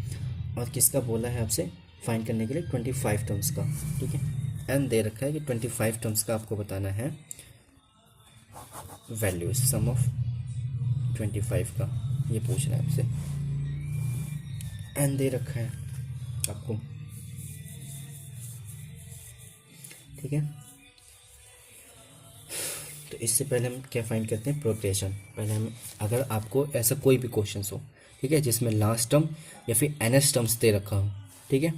S1: और किसका बोला है आपसे फाइंड करने के लिए 25 टर्म्स का, ठीक है। एन दे रखा है कि 25 टर्म्स का आपको बताना है वैल्यूज, सम ऑफ 25 का ये पूछ रहा है आपसे। एन दे रखा है आपको, ठीक है। तो इससे पहले हम क्या फाइंड करते हैं, प्रोग्रेशन। पहले हम, अगर आपको ऐसा कोई भी क्वेश्चन हो, ठीक है, जिसमें लास्ट टर्म या फिर एनएस टर्म्स दे रखा हो, ठीक है,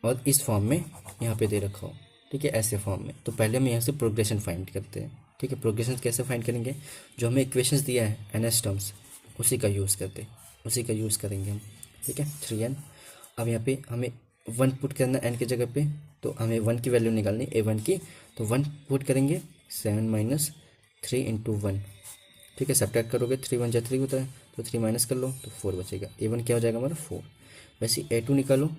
S1: और इस फॉर्म में यहाँ पे दे रखा हो, ठीक है, ऐसे फॉर्म में, तो पहले हम यहाँ से प्रोग्रेशन फाइंड करते हैं, ठीक है। प्रोग्रेशन कैसे फाइंड करेंगे, जो हमें इक्वेशंस दिया है एनएस टर्म्स, उसी का यूज़ करेंगे हम, ठीक है। 3n, अब यहाँ पे हमें 1 पुट करना n की जगह पे, तो हमें 1 की वैल्यू निकालनी a1 की, तो 1 पुट करेंगे, 7 माइनस 3 इंटू 1, ठीक है। सब्ट्रैक्ट करोगे 3 1 जा 3 होता है, तो 3 माइनस कर लो तो 4 बचेगा। a1 क्या हो जाएगा हमारा 4। वैसे a2 निकालो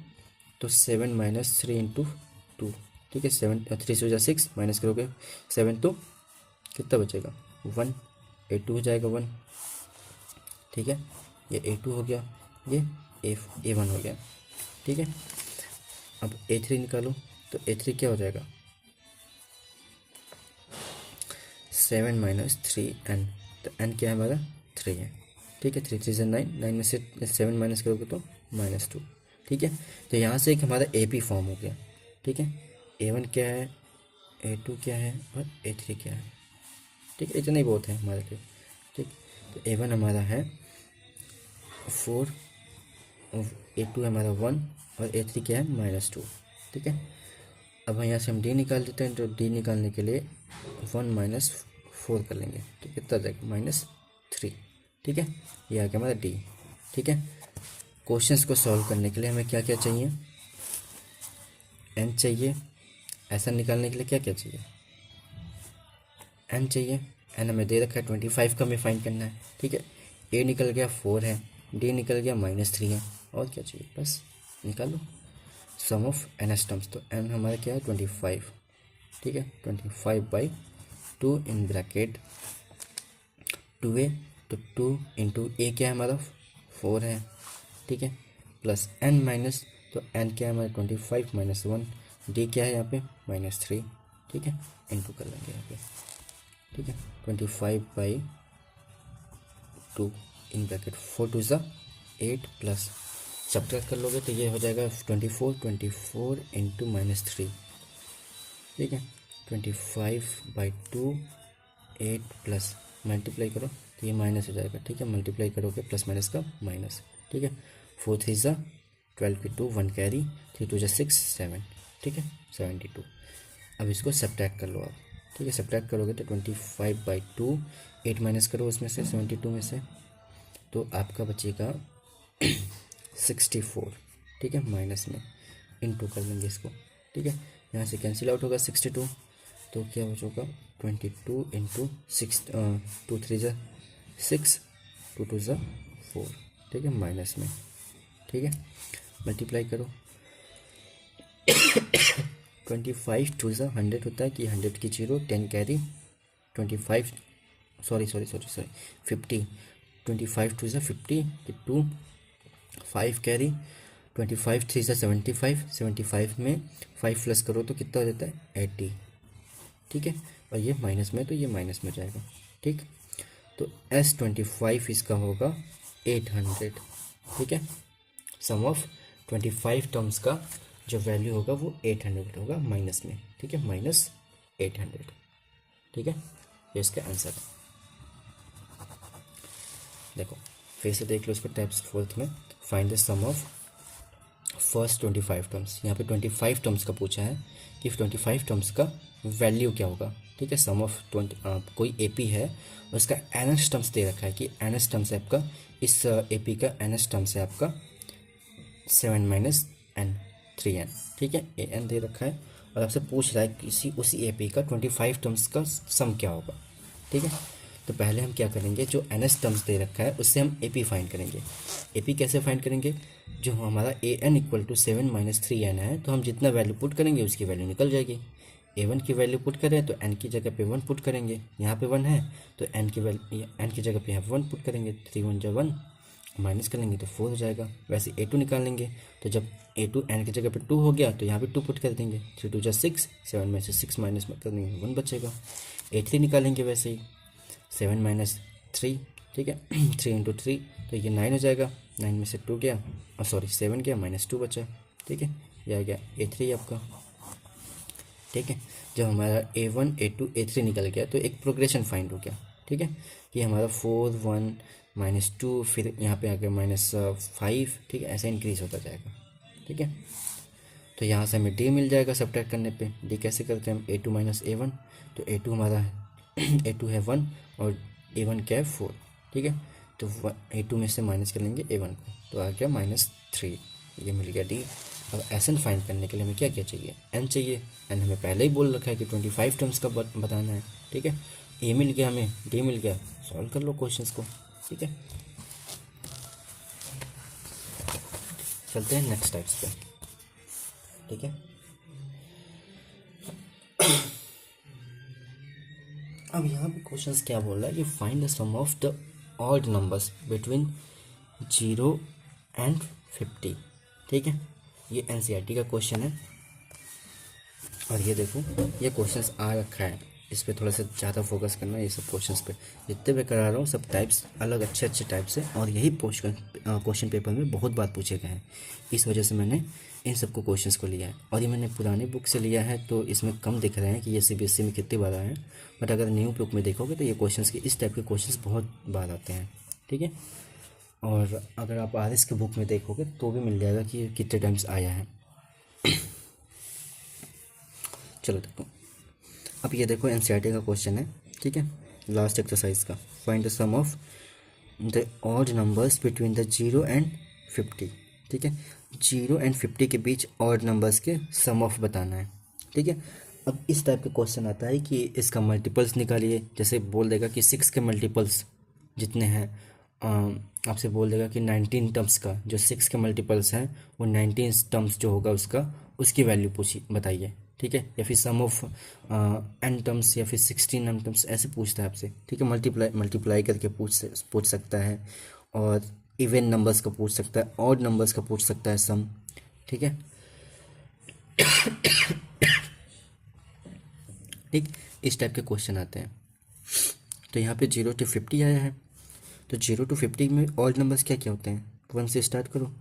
S1: तो 7 माइनस 3 इंटू 2, ठीक है। 7 3 से हो जाए 6, माइनस करोगे 7 तो कितना बचेगा 1, a2 हो जाएगा 1, ठीक है। ये a2 हो गया, ये a1 हो गया, ठीक है। अब a3 निकालो तो a3 क्या हो जाएगा 7 माइनस 3n, तो n क्या है हमारा 3 है, ठीक है। 3 3 से 9, 9 में से 7 माइनस करोगे तो -2, ठीक है। तो यहाँ से एक हमारा AP फॉर्म हो गया, ठीक है। a1 क्या है, a2 क्या है और a3 क्या है, ठीक है। इतना ही बहुत है हमारे लिए, ठीक। तो a1 हमारा है 4, a2 है हमारा 1 और a3 क्या है -2, ठीक है। अब यहाँ से हम d निकाल देते हैं, तो d निकालने के लिए 1 माइनस 4 कर लेंगे, तो कितना जाएगा -3, ठीक है। ये आ गया हमारा d, ठीक है। क्वेश्चंस को सॉल्व करने के लिए हमें क्या क्या चाहिए, n चाहिए, ऐसा निकालने के लिए क्या क्या चाहिए, n चाहिए, n हमें दे रखा है 25 का हमें फाइंड करना है, ठीक है। a निकल गया 4 है, d निकल गया -3 है, और क्या चाहिए, बस निकालो सम ऑफ एनएस टर्म्स। तो n हमारा क्या है 25, ठीक है। 25/2 इन ब्रैकेट 2a, तो 2 इंटू a क्या है हमारा 4 है, ठीक है, प्लस n माइनस, तो n क्या है हमारा 25 माइनस 1, d क्या है यहाँ पे -3, ठीक है, इंटू कर लेंगे यहाँ पे, ठीक है। 25/2 इन ब्रैकेट 4 2 ज़ा 8 प्लस सब्ट्रैक्ट कर लोगे तो ये हो जाएगा 24 इंटू -3, ठीक है। 25/2 8 प्लस मल्टीप्लाई करो तो ये माइनस हो जाएगा, ठीक है। मल्टीप्लाई करोगे प्लस माइनस का माइनस, ठीक है। 4 3 ज़ा 12 की 2 1 कैरी, 3 2 ज़ा 6 7, ठीक है, 72। अब इसको सब्ट्रैक्ट कर लो आप, ठीक है। सब्ट्रैक्ट करोगे तो 25/2 8 माइनस करो उसमें से 72 में से, तो आपका बचेगा 64, ठीक है, माइनस में इनटू कर लेंगे इसको, ठीक है। यहाँ से कैंसिल आउट होगा 62, तो क्या बचेगा 22 इंटू 6, 2 3 ज़ा 6, 2 2 ज़ा 4, ठीक है, माइनस में, ठीक है। मल्टीप्लाई करो 25 2 ज़ा 100 होता है कि 100 की 0 10 कैरी 25 सॉरी 50, 25 2 ज़ा 50 कि 2 5 कैरी 25 3 ज़ा 75, 75 में 5 प्लस करो तो कितना हो जाता है 80, ठीक है। और ये माइनस में, तो ये माइनस में जाएगा, ठीक। तो S25 इसका होगा 800, ठीक है। सम ऑफ 25 टर्म्स का जो वैल्यू होगा वो 800 होगा माइनस में, ठीक है, -800, ठीक है। ये इसका आंसर है। देखो फिर से देख लो इसको टाइप्स 4th में, find the sum of first 25 terms. यहाँ पे 25 टर्म्स का पूछा है कि 25 टर्म्स का वैल्यू क्या होगा, ठीक है। सम ऑफ 20 कोई AP है उसका NS टर्म्स दे रखा है कि NS टर्म्स है आपका, इस AP का NS टर्म्स है आपका 7 माइनस n 3n, ठीक है, an दे रखा है और आपसे पूछ रहा है किसी उसी AP का 25 टर्म्स का सम क्या होगा, ठीक है। तो पहले हम क्या करेंगे, जो NS टर्म्स दे रखा है उससे हम AP फाइंड करेंगे। AP कैसे फाइंड करेंगे, जो हमारा an = 7 माइनस 3n है, तो हम जितना वैल्यू पुट करेंगे उसकी वैल्यू निकल जाएगी। a1 की वैल्यू पुट करें तो n की जगह पे 1 पुट करेंगे, यहाँ पे 1 है तो n की वैल्यू n की जगह पे यहाँ 1 पुट करेंगे, 3 1 जा 1 माइनस कर लेंगे तो 4 हो जाएगा। वैसे a2 निकाल लेंगे, तो जब a2 n की जगह पे 2 हो गया तो यहाँ पे 2 पुट कर देंगे, 3 2 जा 6, 7 में से 6 माइनस में कर देंगे 1 बचेगा। a3 निकालेंगे वैसे ही 7 माइनस 3, ठीक है, 3 इंटू 3 तो ये 9 हो जाएगा, 9 में से 2 गया और सॉरी 7 गया, -2 बचा, ठीक है। ये आ गया A3 आपका, ठीक है। जब हमारा A1 A2 A3 निकल गया तो एक प्रोग्रेशन फाइंड हो गया, ठीक है, कि हमारा 4 1 -2 फिर यहाँ पे आ गया -5, ठीक है, ऐसे इंक्रीज होता जाएगा, ठीक है। तो यहाँ से हमें D मिल जाएगा सब्ट्रैक्ट करने पे। D कैसे करते हैं हम, A2 - A1, तो A2 हमारा A2 है 1 और A1 क्या है 4, ठीक है। तो A2 में से माइनस कर लेंगे A1 को, तो आ गया -3, ये मिल गया D। अब Sn फाइंड करने के लिए हमें क्या क्या चाहिए, n चाहिए। n हमें पहले ही बोल रखा है कि 25 टर्म्स का बताना है, ठीक है। A मिल गया हमें, D मिल गया, सॉल्व कर लो क्वेश्चंस को, ठीक है। चलते हैं नेक्स्ट टाइप्स पे, ठीक है। अब यहाँ पे क्वेश्चंस क्या बोल रहा है कि find the sum of the odd numbers between 0 and 50, ठीक है। ये NCERT का क्वेश्चन है और ये देखो ये क्वेश्चंस आ रखा है, इस पे थोड़ा सा ज़्यादा फोकस करना है। ये सब क्वेश्चंस पे जितने भी करा रहा हूँ सब टाइप्स अलग अच्छे अच्छे टाइप्स है और यही क्वेश्चन पेपर में बहुत बार पूछे गए हैं, इस वजह से मैंने इन सबको क्वेश्चंस को लिया है। और ये मैंने पुरानी बुक से लिया है तो इसमें कम दिख रहे हैं कि ये CBSE में कितनी बार आए हैं, बट अगर न्यू बुक में देखोगे तो ये क्वेश्चंस के इस टाइप के क्वेश्चंस बहुत बार आते हैं, ठीक है। और अगर आप RS के बुक में देखोगे तो भी मिल जाएगा कि ये कितने टाइम्स आया है। चलो देखो, अब ये देखो NCERT का क्वेश्चन है, ठीक है, लास्ट एक्सरसाइज का। Find the sum of the odd numbers between the 0 and 50, ठीक है। 0 एंड 50 के बीच ऑड नंबर्स के सम ऑफ बताना है, ठीक है। अब इस टाइप का क्वेश्चन आता है कि इसका मल्टीपल्स निकालिए, जैसे बोल देगा कि 6 के मल्टीपल्स जितने हैं, आपसे बोल देगा कि 19 टर्म्स का जो 6 के मल्टीपल्स हैं वो 19 टर्म्स जो होगा उसका, उसकी वैल्यू पूछी बताइए, ठीक है। या फिर सम ऑफ n टर्म्स या फिर 16 n टर्म्स ऐसे पूछता है आपसे, ठीक है। मल्टीप्लाई करके पूछ सकता है, और इवन नंबर्स का पूछ सकता है, ऑड नंबर्स का पूछ सकता है सम, ठीक है। ठीक, इस टाइप के क्वेश्चन आते हैं। तो यहाँ पे 0 to 50 आया है, तो 0 to 50 में ऑड नंबर्स क्या क्या होते हैं, 1 से स्टार्ट करो।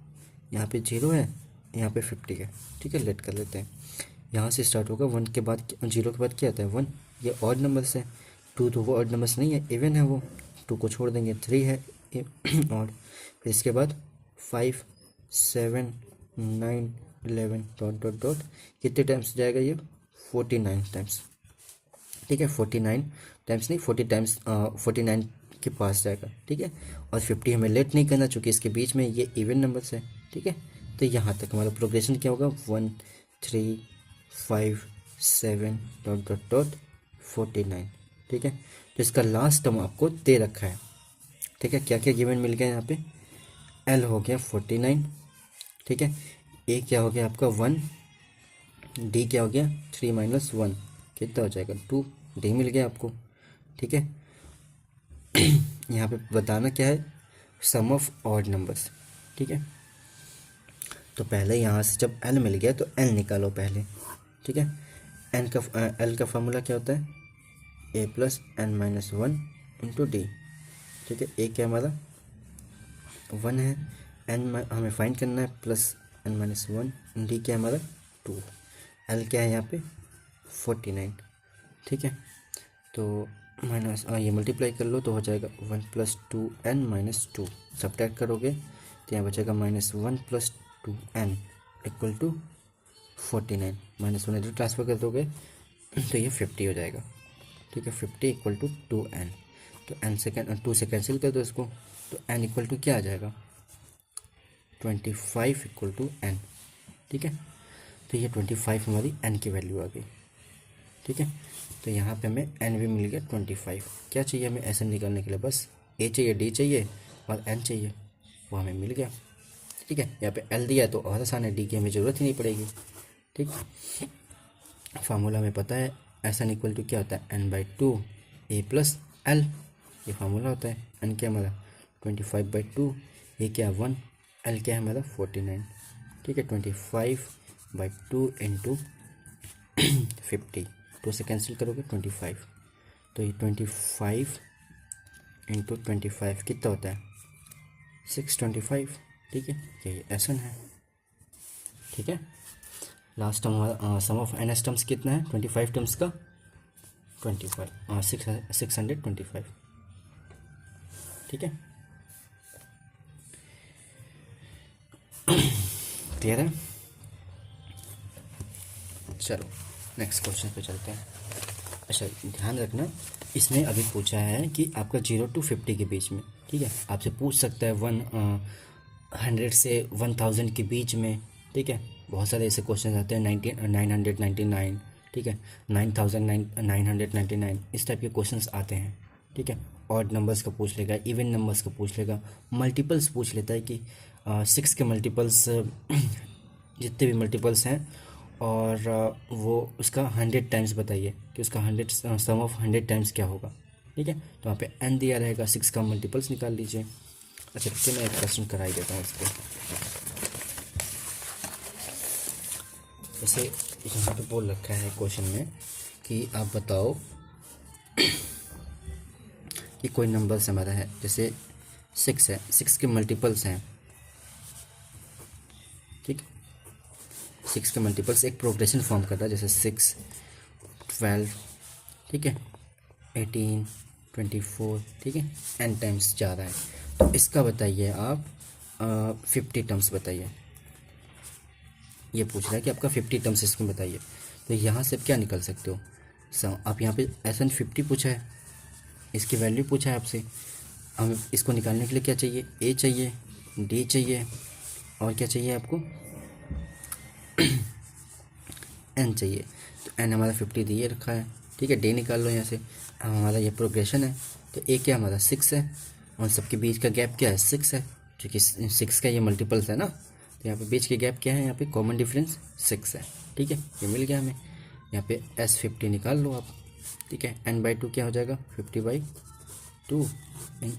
S1: यहाँ पे 0 है, यहाँ पे 50 है, ठीक है। लेट कर लेते हैं, यहाँ से स्टार्ट होगा 1 के बाद, 0 के बाद क्या आता है 1, ये ऑड नंबर्स है। 2 तो वो ऑड नंबर्स नहीं है, इवन है वो, 2 को छोड़ देंगे, 3 है ऑड। फिर इसके बाद 5 7 9 11 डॉट डॉट डॉट, कितने टाइम्स जाएगा ये, 49 टाइम्स, ठीक है। 49 टाइम्स नहीं, 40 टाइम्स, 49 के पास जाएगा, ठीक है। और 50 हमें लेट नहीं करना चूँकि इसके बीच में ये इवन नंबर्स है, ठीक है। तो यहाँ तक हमारा प्रोग्रेशन क्या होगा, 1 3 5 7 डॉट डॉट डॉट 49, ठीक है। तो इसका लास्ट टर्म आपको दे रखा है, ठीक है। क्या क्या गिवन मिल गया यहाँ पे, L हो गया 49, ठीक है। A क्या हो गया आपका 1, D क्या हो गया 3 - 1, कितना हो जाएगा 2, D मिल गया आपको, ठीक है। यहाँ पे बताना क्या है, सम ऑफ ऑड नंबर्स, ठीक है। तो पहले यहाँ से जब L मिल गया तो L निकालो पहले, ठीक है। L का फॉर्मूला क्या होता है, A + n - 1 × D, ठीक है। A क्या हमारा 1 है, n हमें फाइंड करना है, +n - 1, D क्या हमारा 2, L क्या है यहाँ पे 49, ठीक है। तो माइनस ये मल्टीप्लाई कर लो तो हो जाएगा 1 + 2n - 2, सब्ट्रैक्ट करोगे तो यहाँ बचेगा -1 + 2n = 49, -1 इधर ट्रांसफ़र कर दोगे तो ये 50 हो जाएगा, ठीक है। 50 = 2n, तो n से 2 से कैंसिल कर दो इसको, तो n = क्या आ जाएगा 25 = n, ठीक है। तो ये 25 हमारी n की वैल्यू आ गई, ठीक है। तो यहाँ पे हमें n भी मिल गया 25। क्या चाहिए हमें Sn निकालने के लिए, बस A चाहिए, D चाहिए और n चाहिए, वो हमें मिल गया, ठीक है। यहाँ पे L दिया है तो और आसान है, D की हमें ज़रूरत ही नहीं पड़ेगी, ठीक। फार्मूला हमें पता है, Sn = क्या होता है n/2 A + L, ये फार्मूला होता है। n क्या हमारा 25/2, ये क्या 1, L क्या है हमारा 49, ठीक है। 25/2 × 50, 2 से कैंसिल करोगे 25, तो ये 25 × 25 कितना होता है 625, ठीक है। यही Sn है, ठीक है। लास्ट टर्म हमारा सम ऑफ एन एस टर्म्स कितना है 25 टर्म्स का 625, ठीक है। क्लियर है। चलो नेक्स्ट क्वेश्चन पे चलते हैं। अच्छा ध्यान रखना, इसमें अभी पूछा है कि आपका 0 to 50 के बीच में, ठीक है। आपसे पूछ सकता है 100 से 1000 के बीच में, ठीक है। बहुत सारे ऐसे क्वेश्चन आते हैं 999, ठीक है, 9999, इस टाइप के क्वेश्चंस आते हैं, ठीक है। ऑड नंबर्स का पूछ लेगा, इवन नंबर्स का पूछ लेगा, मल्टीपल्स पूछ लेता है कि 6 के मल्टीपल्स जितने भी मल्टीपल्स हैं और वो उसका 100 टाइम्स बताइए कि उसका 100 सम ऑफ 100 टाइम्स क्या होगा, ठीक है। तो वहाँ पे n दिया रहेगा, 6 का मल्टीपल्स निकाल लीजिए। अच्छा तो मैं एक क्वेश्चन करा ही देता हूँ इसको। जैसे यहाँ पे बोल रखा है क्वेश्चन में कि आप बताओ कि कोई नंबर्स हमारा है, जैसे 6 है, 6 के मल्टीपल्स हैं, ठीक। 6 के मल्टीपल्स एक प्रोग्रेशन फॉर्म कर रहा है, जैसे 6, 12, ठीक है, 18, 24, ठीक है, n टाइम्स जा रहा है। तो इसका बताइए आप 50 टर्म्स बताइए। ये पूछ रहा है कि आपका 50 टर्म्स इसमें बताइए। तो यहाँ से आप क्या निकल सकते हो, आप यहाँ पे SN 50 पूछा है, इसकी वैल्यू पूछा है आपसे। हम इसको निकालने के लिए क्या चाहिए, A चाहिए, D चाहिए और क्या चाहिए आपको n चाहिए। तो n हमारा 50 दिए रखा है, ठीक है। D निकाल लो यहाँ से। अब हमारा ये प्रोग्रेशन है, तो A क्या हमारा 6 है और सबके बीच का गैप क्या है 6 है, क्योंकि 6 का ये मल्टीपल्स है ना। तो यहाँ पे बीच के गैप क्या है, यहाँ पे कॉमन डिफरेंस 6 है, ठीक है। ये मिल गया हमें। यहाँ पे S50 निकाल लो आप, ठीक है। n/2 क्या हो जाएगा 50/2,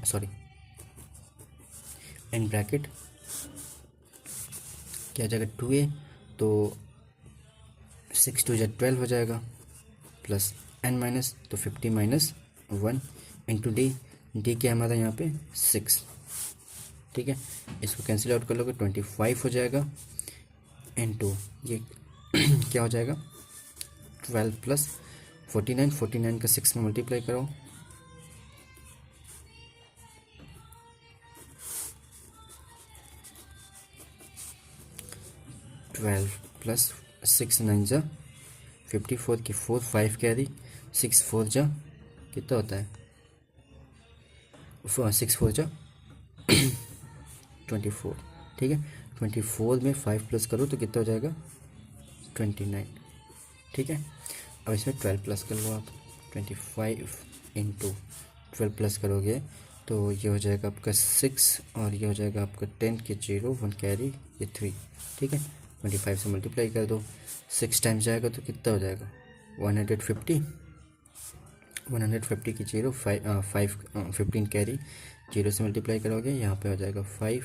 S1: सॉरी n ब्रैकेट क्या हो जाएगा 2a, तो 6 2 जा 12 हो जाएगा, प्लस n माइनस, तो 50 माइनस 1 इंटू डी। डी क्या है हमारा यहाँ पे 6, ठीक है। इसको कैंसिल आउट कर लोगे 25 हो जाएगा, इंटू ये क्या हो जाएगा 12 प्लस 49, 49 का 6 में मल्टीप्लाई करो, ट्वेल्व प्लस 6 9 जा 54 की 4 5 कैरी 6 4 जा कितना होता है 6 4 जा 24, ठीक है। 24 में 5 प्लस करो तो कितना हो जाएगा 29, ठीक है। अब इसमें 12 प्लस कर लो आप, 25 इंटू 12 प्लस करोगे तो ये हो जाएगा आपका 6 और ये हो जाएगा आपका 10 के 0 1 कैरी ये 3, ठीक है। 25 से मल्टीप्लाई कर दो, 6 टाइम्स जाएगा तो कितना हो जाएगा 150, 150 की 0 5 15 कैरी 0 से मल्टीप्लाई करोगे, यहाँ पे हो जाएगा 5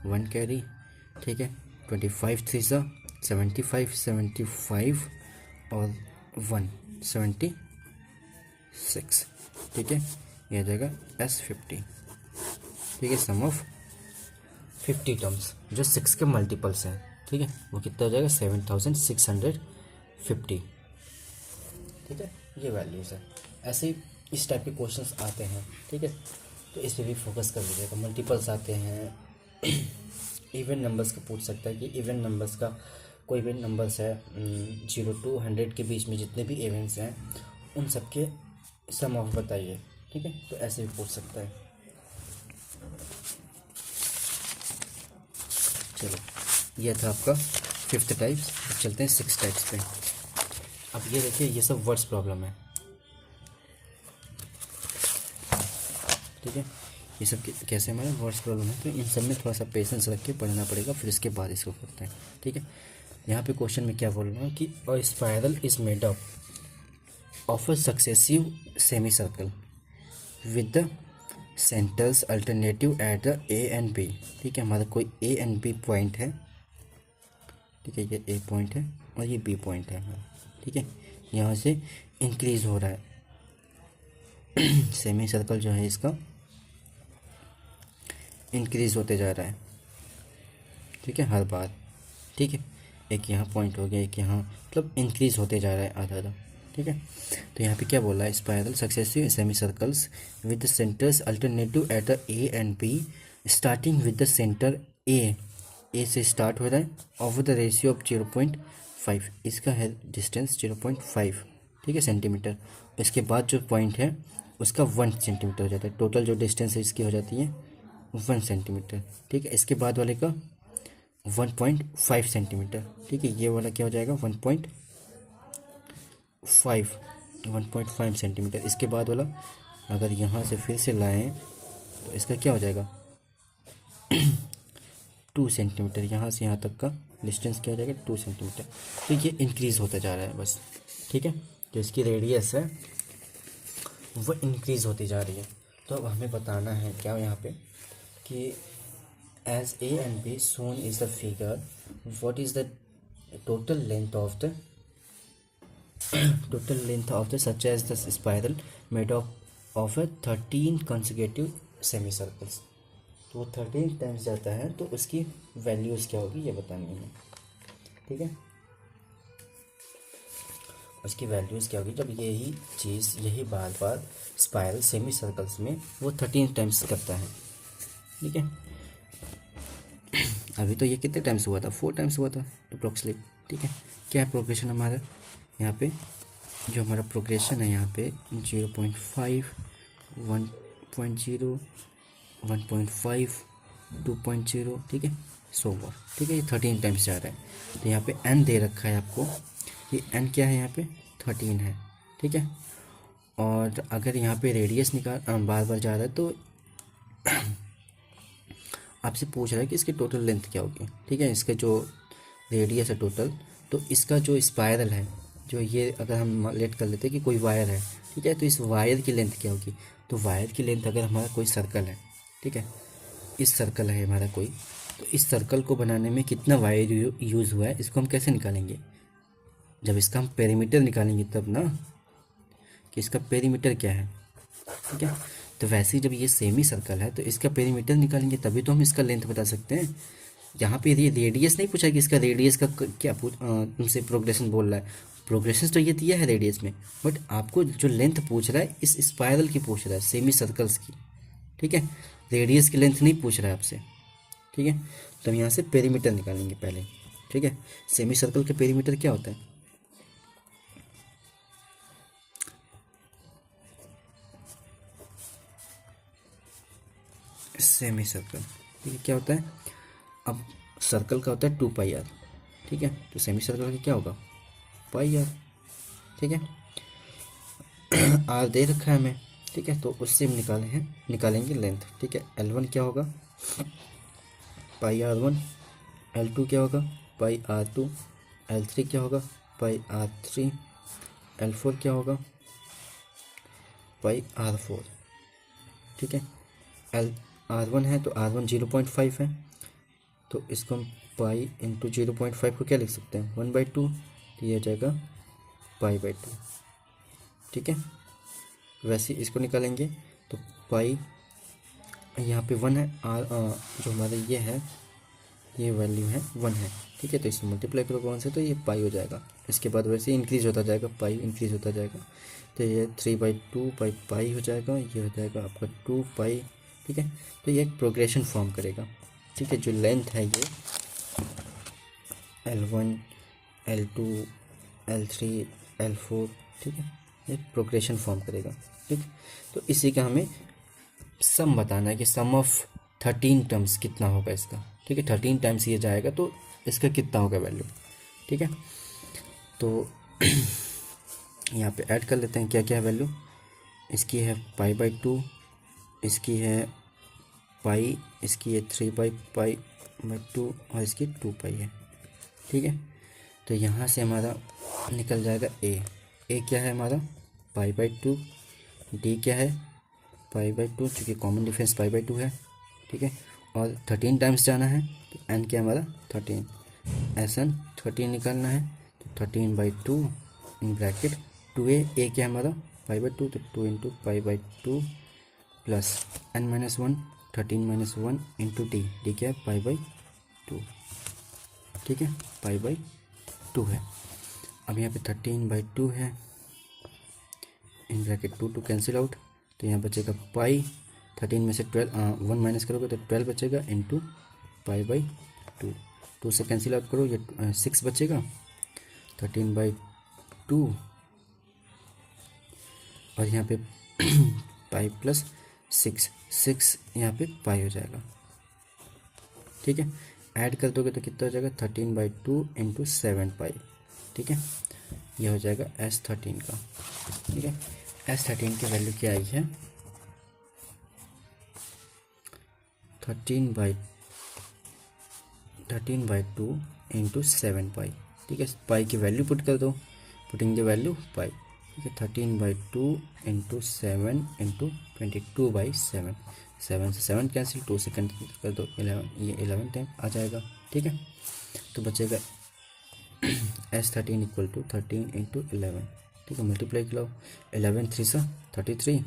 S1: 1 कैरी, ठीक है। 25 3 सा 75, 75 और 1 76, ठीक है। यह आ जाएगा S50, ठीक है। सम ऑफ 50 टर्म्स जो 6 के मल्टीपल्स हैं, ठीक है, वो कितना हो जाएगा 7650, ठीक है। ये वैल्यूज़ है। ऐसे ही इस टाइप के क्वेश्चंस आते हैं, ठीक है। तो इस पर भी फोकस कर लीजिएगा। मल्टीपल्स आते हैं, इवन नंबर्स का पूछ सकता है कि इवन नंबर्स का कोई भी नंबर्स है 0 to 100 के बीच में जितने भी इवेंट्स हैं उन सब के सम ऑफ बताइए, ठीक है। तो ऐसे भी पूछ सकता है। चलो यह था आपका 5th टाइप्स। अब चलते हैं 6 टाइप्स पे। अब ये देखिए ये सब वर्ड्स प्रॉब्लम है, ठीक है। ये सब कैसे हमारे वर्ड्स प्रॉब्लम है, तो इन सब में थोड़ा सा पेशेंस रख के पढ़ना पड़ेगा, फिर इसके बाद इसको करते हैं, ठीक है। यहाँ पे क्वेश्चन में क्या बोल रहा हूँ कि a spiral is made up of a successive semi circle with the centres alternative at the A and B, ठीक है। हमारा कोई A and B पॉइंट है, ठीक है। ये A पॉइंट है और ये B पॉइंट है हमारा, ठीक है। यहाँ से इंक्रीज हो रहा है सेमी सर्कल जो है इसका इंक्रीज होते जा रहा है, ठीक है, हर बार, ठीक है। एक यहाँ पॉइंट हो गया, एक यहाँ, मतलब इंक्रीज होते जा रहा है आधा आधा। ठीक है, तो यहाँ पे क्या बोला है, spiral successive semi circles with the centres alternative at the A and B starting with the centre A से स्टार्ट हो रहा है ऑफ द रेशियो ऑफ 0.5, इसका है डिस्टेंस 0.5, ठीक है, सेंटीमीटर। इसके बाद जो पॉइंट है उसका 1 सेंटीमीटर हो जाता है, टोटल जो डिस्टेंस है इसकी हो जाती है 1 सेंटीमीटर। ठीक है, इसके बाद वाले का 1.5 सेंटीमीटर। ठीक है, ये वाला क्या हो जाएगा 1.5 सेंटीमीटर। इसके बाद वाला अगर यहाँ से फिर से लाएं तो इसका क्या हो जाएगा 2 सेंटीमीटर। यहाँ से यहाँ तक का डिस्टेंस क्या हो जाएगा 2 सेंटीमीटर। तो ये इंक्रीज़ होता जा रहा है बस। ठीक है, जो इसकी रेडियस है वो इंक्रीज़ होती जा रही है। तो अब हमें बताना है क्या यहाँ पे कि as A and B shown is the figure what is the total length of the such as the spiral made of a 13 consecutive semi circles. तो 13 टाइम्स जाता है तो उसकी वैल्यूज़ क्या होगी ये बतानी है। ठीक है, उसकी वैल्यूज़ क्या होगी जब यही चीज़ यही बार बार स्पाइरल सेमी सर्कल्स में वो 13 टाइम्स करता है। ठीक है, अभी तो ये कितने टाइम्स हुआ था, 4 टाइम्स हुआ था अप्रोक्सीमेटली। ठीक है, क्या है प्रोग्रेशन हमारा यहाँ पे, जो हमारा प्रोग्रेशन है यहाँ पे 0.5 1.0 1.5 2.0। ठीक है, सो वो ठीक है, ये 13 टाइम्स जा रहा है। तो यहाँ पे n दे रखा है आपको, ये n क्या है यहाँ पे 13 है। ठीक है, और अगर यहाँ पे रेडियस निकाल बार बार जा रहा है तो आपसे पूछ रहा है कि इसकी टोटल लेंथ क्या होगी। ठीक है, इसका जो रेडियस है टोटल, तो इसका जो स्पाइरल है, जो ये अगर हम लेट कर लेते हैं कि कोई वायर है, ठीक है, तो इस वायर की लेंथ क्या होगी। तो वायर की लेंथ अगर हमारा कोई सर्कल है, ठीक है, इस सर्कल है हमारा कोई, तो इस सर्कल को बनाने में कितना वायर यूज़ हुआ है इसको हम कैसे निकालेंगे, जब इसका हम पेरीमीटर निकालेंगे तब ना, कि इसका पेरीमीटर क्या है। ठीक है, तो वैसे ही जब ये सेमी सर्कल है तो इसका पेरीमीटर निकालेंगे तभी तो हम इसका लेंथ बता सकते हैं। यहाँ पे ये रेडियस नहीं पूछा कि इसका रेडियस का क्या तुमसे प्रोग्रेशन बोल रहा है, प्रोग्रेशन तो ये दिया है रेडियस में, बट आपको जो लेंथ पूछ रहा है इस स्पाइरल की पूछ रहा है, सेमी सर्कल्स की। ठीक है, रेडियस की लेंथ नहीं पूछ रहा है आपसे। ठीक है, तो हम यहाँ से पेरीमीटर निकालेंगे पहले। ठीक है, सेमी सर्कल का पेरीमीटर क्या होता है, सेमी सर्कल, ठीक है, क्या होता है, अब सर्कल का होता है 2πr। ठीक है, तो सेमी सर्कल का क्या होगा πr। ठीक है, r दे रखा है हमें। ठीक है, तो उससे हम निकालेंगे लेंथ। ठीक है, L1 क्या होगा πr1, L2 क्या होगा πr2, L3 क्या होगा πr3, L4 क्या होगा πr4। ठीक है, R1 है तो R1 0.5 है, तो इसको हम पाई इंटू 0.5 को क्या लिख सकते हैं 1/2, तो ये हो जाएगा π/2। ठीक है, वैसे इसको निकालेंगे तो पाई यहाँ पे 1 है, जो हमारे ये है ये वैल्यू है 1 है। ठीक है, तो इसको मल्टीप्लाई करो 1 से तो ये पाई हो जाएगा। इसके बाद वैसे इंक्रीज होता जाएगा, पाई इंक्रीज होता जाएगा, तो ये 3/2 पाई हो जाएगा, ये हो जाएगा आपका 2 पाई। ठीक है, तो ये एक प्रोग्रेशन फॉर्म करेगा। ठीक है, जो लेंथ है ये L1 L2 L3 L4, ठीक है, ये प्रोग्रेशन फॉर्म करेगा। ठीक, तो इसी का हमें सम बताना है कि सम ऑफ 13 टर्म्स कितना होगा इसका। ठीक है, 13 टाइम्स ये जाएगा तो इसका कितना होगा वैल्यू। ठीक है, तो यहाँ पे ऐड कर लेते हैं क्या क्या है वैल्यू। इसकी है π/2, इसकी है पाई, इसकी है 3/2 और इसकी 2 पाई है। ठीक है, तो यहाँ से हमारा निकल जाएगा ए क्या है हमारा π/2, डी क्या है π/2 चूँकि कॉमन डिफरेंस π/2 है। ठीक है, और 13 टाइम्स जाना है तो एन क्या हमारा 13, SN 13 निकालना है तो 13/2 इन ब्रैकेट 2a क्या है हमारा π/2, तो 2 into π/2 plus n-1 13 - 1 into D क्या है π/2। ठीक है, π/2। 2 है। अब यहाँ पे 13/2 है, इन ब्रैकेट 2 2 कैंसिल आउट, तो यहाँ बचेगा पाई। 13 में से 1 माइनस करोगे तो 12 बचेगा इंटू पाई/2। 2 से कैंसिल आउट करो, ये 6 बचेगा। 13/2 और यहाँ पे पाई प्लस 6 यहाँ पे पाई हो जाएगा। ठीक है, ऐड कर दोगे तो कितना हो जाएगा 13/2 इंटू 7 पाई। ठीक है, यह हो जाएगा S13 का। ठीक है, S13 की वैल्यू क्या आई है 13/2 इंटू 7 पाई। ठीक है, पाई की वैल्यू पुट कर दो, पुटिंग द वैल्यू पाई। ठीक है, 13/2 इंटू 7 इंटू 22/7। 7 से 7 कैंसिल, 2 से कैंसिल कर दो 11, ये 11 टाइम आ जाएगा। ठीक है, तो बचेगा S13 इक्वल टू 13 इंटू 11। ठीक है, मल्टीप्लाई कर लो, 11 3 सा 33,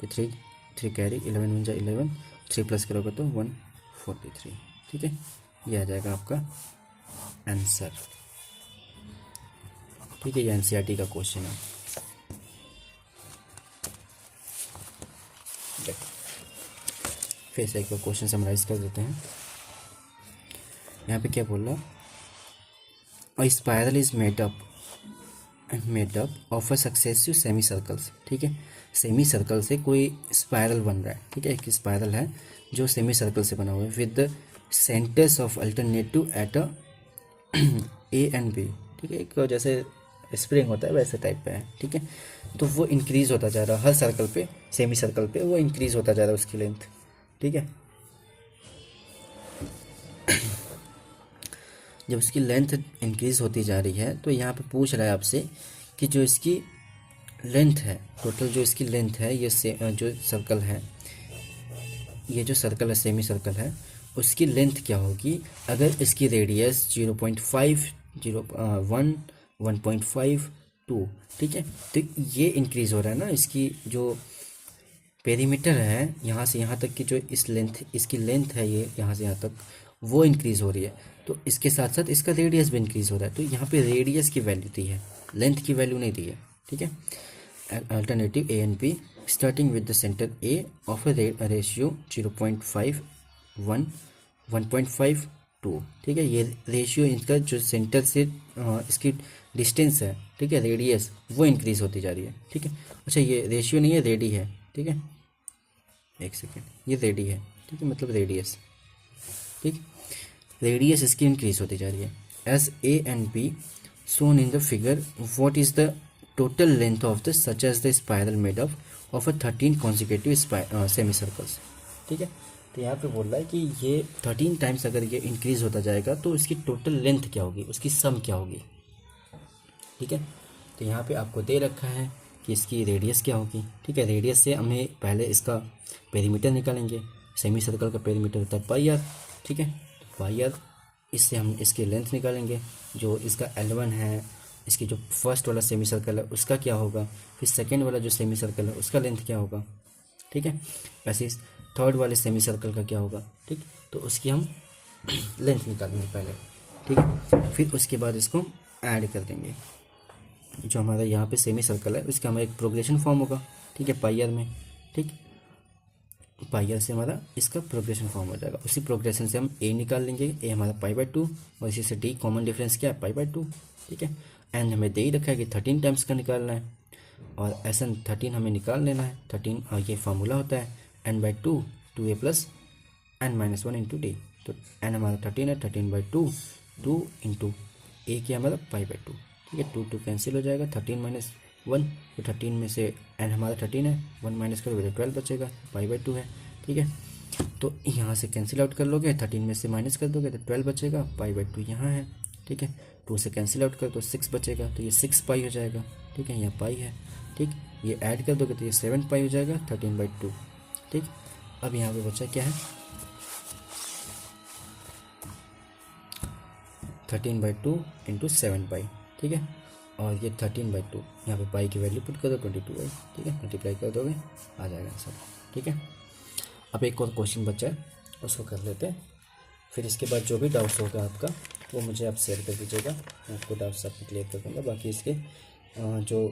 S1: फिर 3 कैरी, 11 1 जा 11, 3 प्लस करोगे तो 143। ठीक है, ये आ जाएगा आपका आंसर। ठीक है, ये NCERT का क्वेश्चन है। फिर से एक बार क्वेश्चन समराइज कर देते हैं। यहाँ पे क्या बोल रहा, अ spiral is made up of a successive semi circles. ठीक है, सेमी सर्कल से कोई स्पाइरल बन रहा है। ठीक है, एक स्पाइरल है जो सेमी सर्कल से बना हुआ है with the centres of alternative at a A and B। ठीक है, एक जैसे स्प्रिंग होता है वैसे टाइप पे है। ठीक है, तो वो इंक्रीज होता जा रहा है हर सर्कल पे, सेमी सर्कल पे वो इंक्रीज होता जा रहा है उसकी लेंथ। ठीक है, जब उसकी लेंथ इंक्रीज होती जा रही है तो यहाँ पे पूछ रहा है आपसे कि जो इसकी लेंथ है, टोटल जो इसकी लेंथ है, ये जो सर्कल है, ये जो सर्कल है सेमी सर्कल है, उसकी लेंथ क्या होगी अगर इसकी रेडियस 0.5 1 1.5 2। ठीक है, तो ये इंक्रीज हो रहा है ना, इसकी जो पेरीमीटर है यहाँ से यहाँ तक की जो इसकी लेंथ है, ये यहाँ से यहाँ तक वो इंक्रीज हो रही है, तो इसके साथ साथ इसका रेडियस भी इंक्रीज हो रहा है। तो यहाँ पे रेडियस की वैल्यू दी है, लेंथ की वैल्यू नहीं दी है। ठीक है, alternative A and B starting with the centre A of a ratio 0.5 1 1.5 2। ठीक है, ये रेशियो इनका जो सेंटर से इसकी डिस्टेंस है, ठीक है, रेडियस, वो इंक्रीज होती जा रही है। ठीक है, अच्छा ये रेशियो नहीं है, रेडी है। ठीक है, एक सेकेंड, ये रेडी है। ठीक है, मतलब रेडियस। ठीक, रेडियस इसकी इंक्रीज होती जा रही है। As A and B shown in the figure, what is the total length of the such as the spiral made up of a 13 consecutive semicircles। ठीक है, तो यहाँ पे बोल रहा है कि ये 13 टाइम्स अगर ये इंक्रीज होता जाएगा तो इसकी टोटल लेंथ क्या होगी, उसकी सम क्या होगी। ठीक है, तो यहाँ पे आपको दे रखा है कि इसकी रेडियस क्या होगी। ठीक है, रेडियस से हमें पहले इसका पेरीमीटर निकालेंगे, सेमी सर्कल का पेरीमीटर होता है पाई आर। ठीक है, पाई आर, इससे हम इसकी लेंथ निकालेंगे, जो इसका L1 है, इसकी जो फर्स्ट वाला सेमी सर्कल है उसका क्या होगा, फिर सेकेंड वाला जो सेमी सर्कल है उसका लेंथ क्या होगा। ठीक है, वैसे थर्ड वाले सेमी सर्कल का क्या होगा। ठीक, तो उसकी हम लेंथ निकालेंगे पहले। ठीक है, फिर उसके बाद इसको ऐड कर देंगे, जो हमारा यहाँ पे सेमी सर्कल है उसका हमारा एक प्रोग्रेशन फॉर्म होगा। ठीक है, पाई आर में। ठीक, पाई आर से हमारा इसका प्रोग्रेशन फॉर्म हो जाएगा, उसी प्रोग्रेशन से हम A निकाल लेंगे, A हमारा पाई/2 और इसी से D कॉमन डिफरेंस क्या है पाई/2। ठीक है, एंड हमें दे ही रखा है कि 13 टाइम्स का निकालना है और SN 13 हमें निकाल लेना है। 13 और ये फार्मूला होता है n/2 2A plus n-1 into D। तो n हमारा 13 है, 13/2 2 इंटू A क्या हमारा पाई/2। ठीक है, 2 2 कैंसिल हो जाएगा, 13 - 1, तो 13 में से n हमारा 13 है, 1 माइनस करोगे तो 12 बचेगा, पाई/2 है। ठीक है, तो यहाँ से कैंसिल आउट कर लोगे, 13 में से माइनस कर दोगे तो 12 बचेगा, पाई/2 यहाँ है। ठीक है, 2 से कैंसिल आउट कर तो 6 बचेगा, तो ये 6 पाई हो जाएगा। ठीक है, यहाँ पाई है। ठीक, ये ऐड कर दोगे तो ये 7 पाई हो जाएगा 13/2। ठीक, अब यहाँ पे बचा क्या है 13/2 इंटू 7 पाई। ठीक है, और ये 13/2 यहाँ पे पाई की वैल्यू पुट कर दो 22 आई। ठीक है, मल्टीप्लाई कर दोगे आ जाएगा आंसर। ठीक है, अब एक और क्वेश्चन बचा है उसको कर लेते हैं, फिर इसके बाद जो भी डाउट्स होगा आपका वो मुझे आप शेयर कर दीजिएगा, मैं आपको डाउट्स आपको क्लियर कर दूँगा। बाकी इसके जो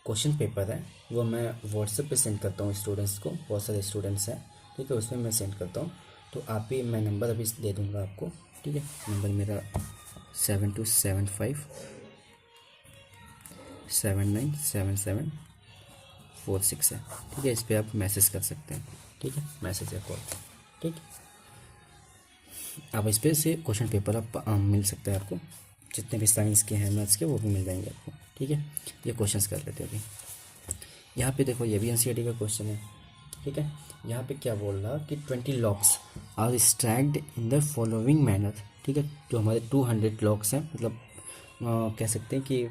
S1: क्वेश्चन पेपर है वो मैं व्हाट्सएप पे सेंड करता हूँ स्टूडेंट्स को, बहुत सारे स्टूडेंट्स हैं, ठीक है, उसमें मैं सेंड करता हूँ। तो आप भी, मैं नंबर अभी दे दूँगा आपको, ठीक है। नंबर मेरा 7275797746 है, ठीक है। इस पर आप मैसेज कर सकते हैं, ठीक है, मैसेज या कॉल, ठीक। आप इस पर से क्वेश्चन पेपर आप मिल सकता है आपको, जितने भी साइंस के हैं, मैथ्स के, वो भी मिल जाएंगे आपको, ठीक है। ये क्वेश्चंस कर लेते हैं अभी। यहाँ पे देखो, ये भी एनसीईआरटी का क्वेश्चन है, ठीक है। यहाँ पे क्या बोल रहा कि 20 logs are stacked in the following manner, ठीक है। जो हमारे 200 लॉक्स हैं, मतलब कह सकते हैं कि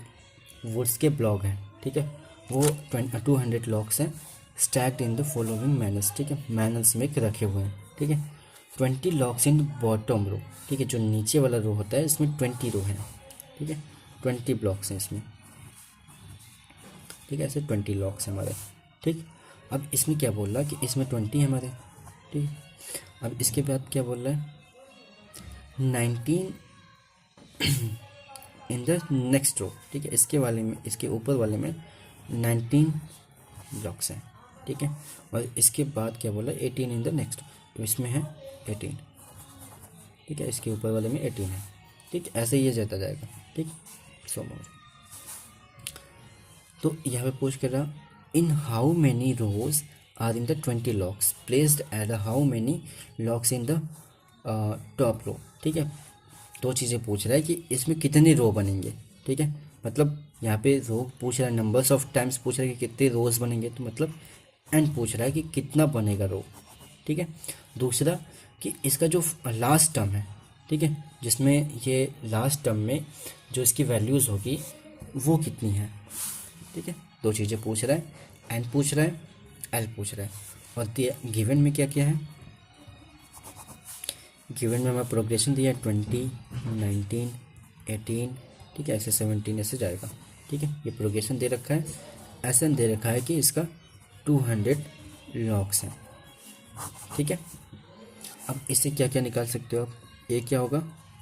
S1: वुड्स के ब्लॉक हैं, ठीक है, वो 200 लॉक्स हैं stacked in the following manners, ठीक है, मैनर्स में रखे हुए हैं, ठीक है। 20 लॉक्स इन बॉटम रो, ठीक है, जो नीचे वाला रो होता है इसमें 20 रो है, ठीक है, 20 ब्लॉक्स हैं इसमें, ठीक है, ऐसे 20 लॉक्स हैं हमारे, ठीक। अब इसमें क्या बोल रहा है कि इसमें 20 है हमारे, ठीक। अब इसके बाद क्या बोल रहा है, 19 इन द नेक्स्ट रो, ठीक है, इसके वाले में, इसके ऊपर वाले में 19 ब्लॉक्स हैं, ठीक है। और इसके बाद क्या बोला, 18 इन द नेक्स्ट, तो इसमें है 18, ठीक है, इसके ऊपर वाले में 18 है, ठीक। ऐसे ही ये जाता जाएगा, ठीक। सो मोर, तो यहाँ पे पूछ कर रहा, in how many rows are in the 20 logs placed at how many logs in the top row, ठीक है। दो चीज़ें पूछ रहा है कि इसमें कितने रो बनेंगे, ठीक है, मतलब यहाँ पे रो पूछ रहा है, नंबर्स ऑफ टाइम्स पूछ रहा है कि कितने रोज बनेंगे, तो मतलब एंड पूछ रहा है कि कितना बनेगा रो, ठीक है। दूसरा कि इसका जो लास्ट टर्म है, ठीक है, जिसमें ये लास्ट टर्म में जो इसकी वैल्यूज़ होगी वो कितनी है, ठीक है। दो चीज़ें पूछ रहा है, एन पूछ रहा है, एल पूछ रहा है। और गिवन में क्या क्या है, गिवन में हमारा प्रोग्रेशन दिया है 20, 19, 18, ठीक है, ऐसे 17 ऐसे जाएगा, ठीक है। ये प्रोग्रेशन दे रखा है, ऐसा दे रखा है कि इसका 200 लॉक्स हैं, ठीक है। अब इससे क्या क्या निकाल सकते हो आप, ए क्या होगा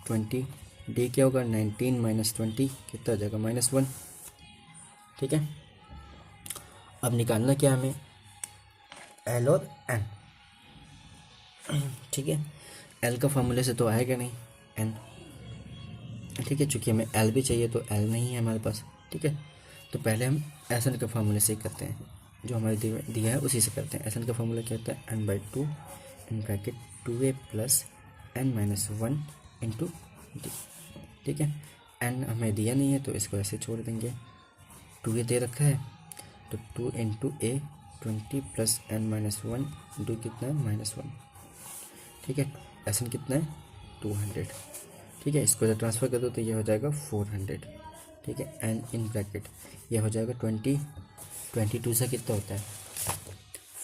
S1: 20, डी क्या होगा 19 माइनस 20 कितना हो जाएगा -1, ठीक है। अब निकालना क्या हमें, एल और एन, ठीक है। एल का फॉर्मूले से तो आएगा नहीं एन, ठीक है, चूँकि हमें एल भी चाहिए तो एल नहीं है हमारे पास, ठीक है। तो पहले हम एस एन के फार्मूले से ही करते हैं, जो हमारे दिया है उसी से करते हैं। एस एन का फार्मूला क्या होता है, n/2 in bracket 2a plus n-1 into D, ठीक है। एन हमें दिया नहीं है तो इसको ऐसे छोड़ देंगे, 2a दे रखा है तो 2 इंटू ए 20 प्लस n-1 इंटू कितना है -1, ठीक है। एस एन कितना है 200, ठीक है। इसको जब ट्रांसफ़र कर दो तो ये हो जाएगा 400, ठीक है। एन इन ब्रैकेट ये हो जाएगा 20, 22 से कितना होता है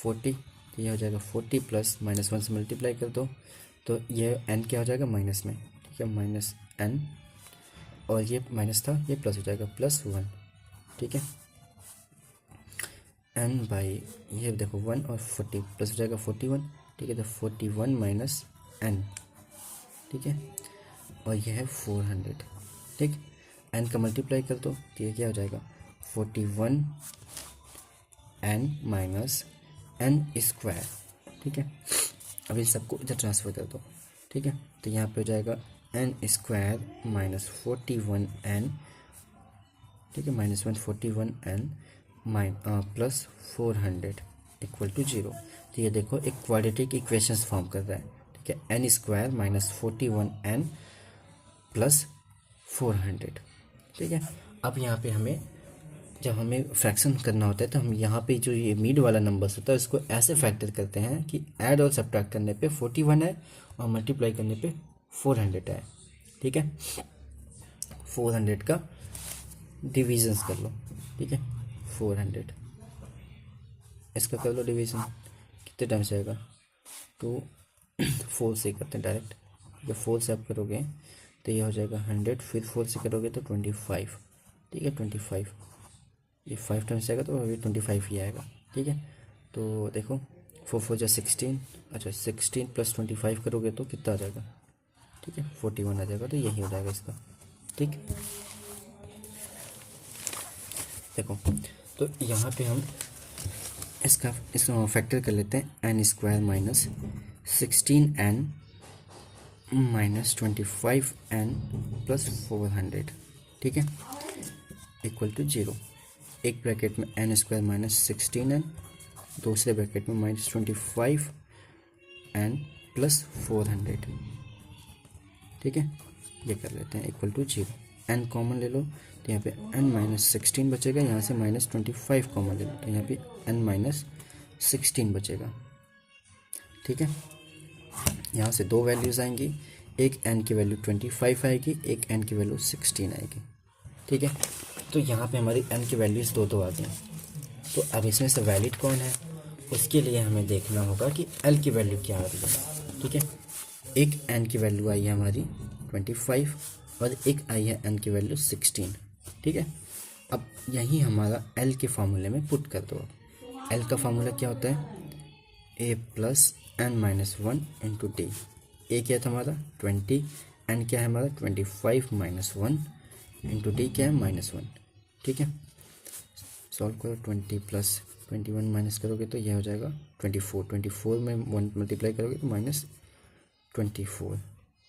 S1: 40, तो ये हो जाएगा 40 प्लस -1 से मल्टीप्लाई कर दो तो ये एन क्या हो जाएगा माइनस में, ठीक है, -n, और ये माइनस था ये प्लस हो जाएगा +1, ठीक है। n बाई ये देखो 1 और 40 प्लस हो जाएगा 41, ठीक है, तो 41 माइनस n, ठीक है, और ये है 400, ठीक। n का मल्टीप्लाई कर दो तो ये क्या हो जाएगा 41 n माइनस n स्क्वायर, ठीक है। अब इन सबको इधर ट्रांसफ़र कर दो, ठीक है, तो यहाँ पे हो जाएगा n स्क्वायर माइनस 41n, ठीक है, -1 41n प्लस 400 इक्वल टू 0। तो ये देखो एक क्वाड्रेटिक इक्वेशंस फॉर्म कर रहा है, ठीक है, n square minus 41n plus 400, ठीक है। अब यहाँ पे हमें जब हमें फ्रैक्शन करना होता है तो हम यहाँ पे जो ये मिड वाला नंबर्स होता है उसको ऐसे फैक्टर करते हैं कि ऐड और सब्ट्रैक्ट करने पे 41 है और मल्टीप्लाई करने पे 400 है, ठीक है। 400 का डिविजन्स कर लो, ठीक है, 400 इसका कर लो डिवीज़न, कितने टाइम्स आएगा 2, 4 से करते हैं डायरेक्ट, जब 4 से आप करोगे तो ये हो जाएगा 100, फिर 4 से करोगे तो 25, ठीक है, 25, ये 5 टाइम्स आएगा तो अभी 25 ही आएगा, ठीक है। तो देखो 4 4 जा 16, अच्छा 16 + 25 करोगे तो कितना आ जाएगा, ठीक है 41 आ जाएगा। तो यही हो जाएगा इसका, ठीक। देखो तो यहाँ पे हम इसका फैक्टर कर लेते हैं, n² - 16n - 25n + 400, ठीक है, इक्वल टू 0। एक ब्रैकेट में n² - 16n, दूसरे ब्रैकेट में -25n + 400, ठीक है, ये कर लेते हैं इक्वल टू 0। n कॉमन ले लो तो यहाँ पे n - 16 बचेगा, यहाँ से -25 कॉमन ले लो तो यहाँ पे n - 16 बचेगा, ठीक है। यहाँ से दो वैल्यूज़ आएंगी, एक n की वैल्यू 25 आएगी, एक n की वैल्यू 16 आएगी, ठीक है। तो यहाँ पे हमारी n की वैल्यूज़ दो आ गई। तो अब इसमें से वैलिड कौन है, उसके लिए हमें देखना होगा कि l की वैल्यू क्या आ रही है, ठीक है। एक n की वैल्यू आई है हमारी 25 और एक आई है n की वैल्यू 16, ठीक है। अब यही हमारा l के फार्मूले में पुट कर दो। l का फार्मूला क्या होता है, a + n - 1 × d। a क्या था हमारा 20, n क्या है हमारा 25 - 1 × d क्या है -1, ठीक है। सॉल्व करो, 20 + 21 माइनस करोगे तो यह हो जाएगा 24, 24 में 1 मल्टीप्लाई करोगे तो -24,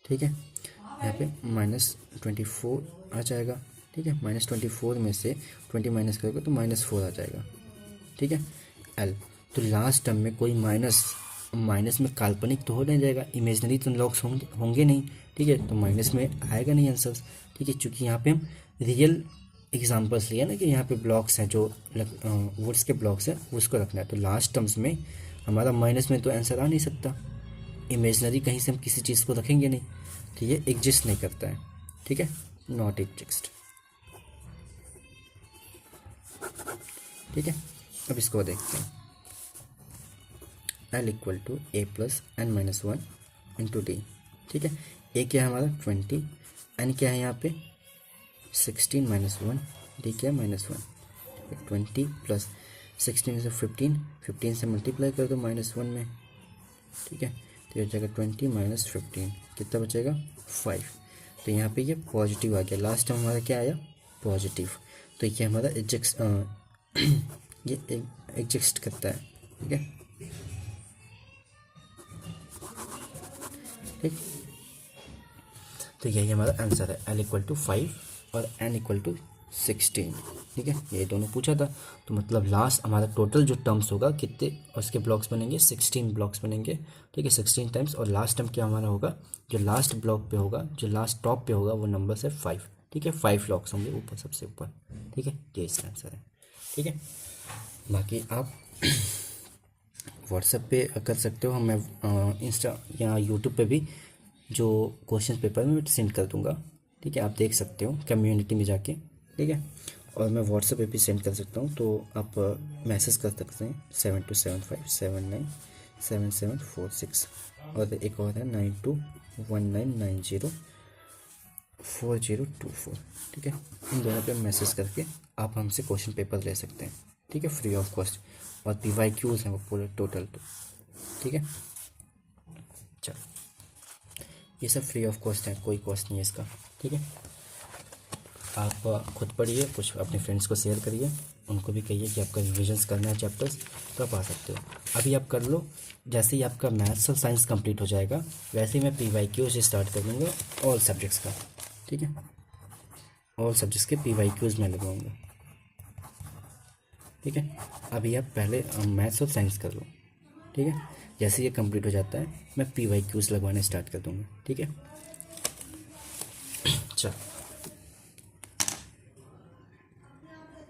S1: ठीक है। यहाँ पे -24 आ जाएगा, ठीक है। -24 में से 20 माइनस करोगे तो -4 आ जाएगा, ठीक है। l तो लास्ट टर्म में कोई माइनस में काल्पनिक तो हो नहीं जाएगा, इमेजनरी तो लॉग्स होंगे नहीं, ठीक है। तो माइनस में आएगा नहीं आंसर्स, ठीक है, क्योंकि यहाँ पे हम रियल एग्जांपल्स लिए ना कि यहाँ पे ब्लॉक्स हैं जो वुड्स के ब्लॉक्स हैं उसको रखना है। तो लास्ट टर्म्स में हमारा माइनस में तो आंसर आ नहीं सकता, इमेजनरी कहीं से हम किसी चीज़ को रखेंगे नहीं, तो ये एग्जिस्ट नहीं करता है, ठीक है, नॉट एग्जिस्ट, ठीक है। अब इसको देखते हैं, l = a + n - 1 × d, ठीक है। a क्या है हमारा 20, n क्या है यहाँ पे 16 - 1, d क्या है -1, 20 + 16 से 15 से मल्टीप्लाई कर दो -1 में, ठीक है। तो ये हो जाएगा 20 - 15, कितना बचेगा 5। तो यहाँ पे ये पॉजिटिव आ गया, लास्ट टाइम हमारा क्या आया पॉजिटिव, तो ये हमारा ये एग्जिस्ट करता है, ठीक है, ठीक। तो यही हमारा आंसर है, l = 5 और n = 16, ठीक है। ये दोनों पूछा था, तो मतलब लास्ट हमारा टोटल जो टर्म्स होगा कितने उसके ब्लॉक्स बनेंगे 16 ब्लॉक्स बनेंगे, ठीक है, 16 टाइम्स। और लास्ट टर्म क्या हमारा होगा, जो लास्ट ब्लॉक पे होगा, जो लास्ट टॉप पे होगा वो नंबर है 5, ठीक है, 5 ब्लॉक्स होंगे ऊपर सबसे ऊपर, ठीक है, ये इसका आंसर है, ठीक है। बाकी आप व्हाट्सएप पे कर सकते हो, मैं इंस्टा या यूट्यूब पे भी जो क्वेश्चन पेपर में सेंड कर दूंगा, ठीक है, आप देख सकते हो कम्युनिटी में जाके, ठीक है। और मैं व्हाट्सएप पे भी सेंड कर सकता हूँ, तो आप मैसेज कर सकते हैं 7275797746, और एक और है 9219904024, ठीक है। इन दोनों पे मैसेज करके आप हमसे क्वेश्चन पेपर ले सकते हैं, ठीक है, फ्री ऑफ कॉस्ट। और PYQs हैं वो पूरे टोटल, तो ठीक है। चलो ये सब फ्री ऑफ कॉस्ट है, कोई कॉस्ट नहीं है इसका, ठीक है। आप खुद पढ़िए, कुछ अपने फ्रेंड्स को शेयर करिए, उनको भी कहिए कि आपका रिविजन्स करना है चैप्टर्स, तो आप आ सकते हो। अभी आप कर लो, जैसे ही आपका मैथ्स और साइंस कंप्लीट हो जाएगा वैसे ही मैं PYQs स्टार्ट कर दूँगा ऑल सब्जेक्ट्स का, ठीक है, ऑल सब्जेक्ट्स के PYQs मैं लगाऊँगा, ठीक है। अभी आप पहले मैथ्स और साइंस कर लो, ठीक है। जैसे ये कंप्लीट हो जाता है मैं PYQs लगवाने स्टार्ट कर दूँगा, ठीक है। चलो।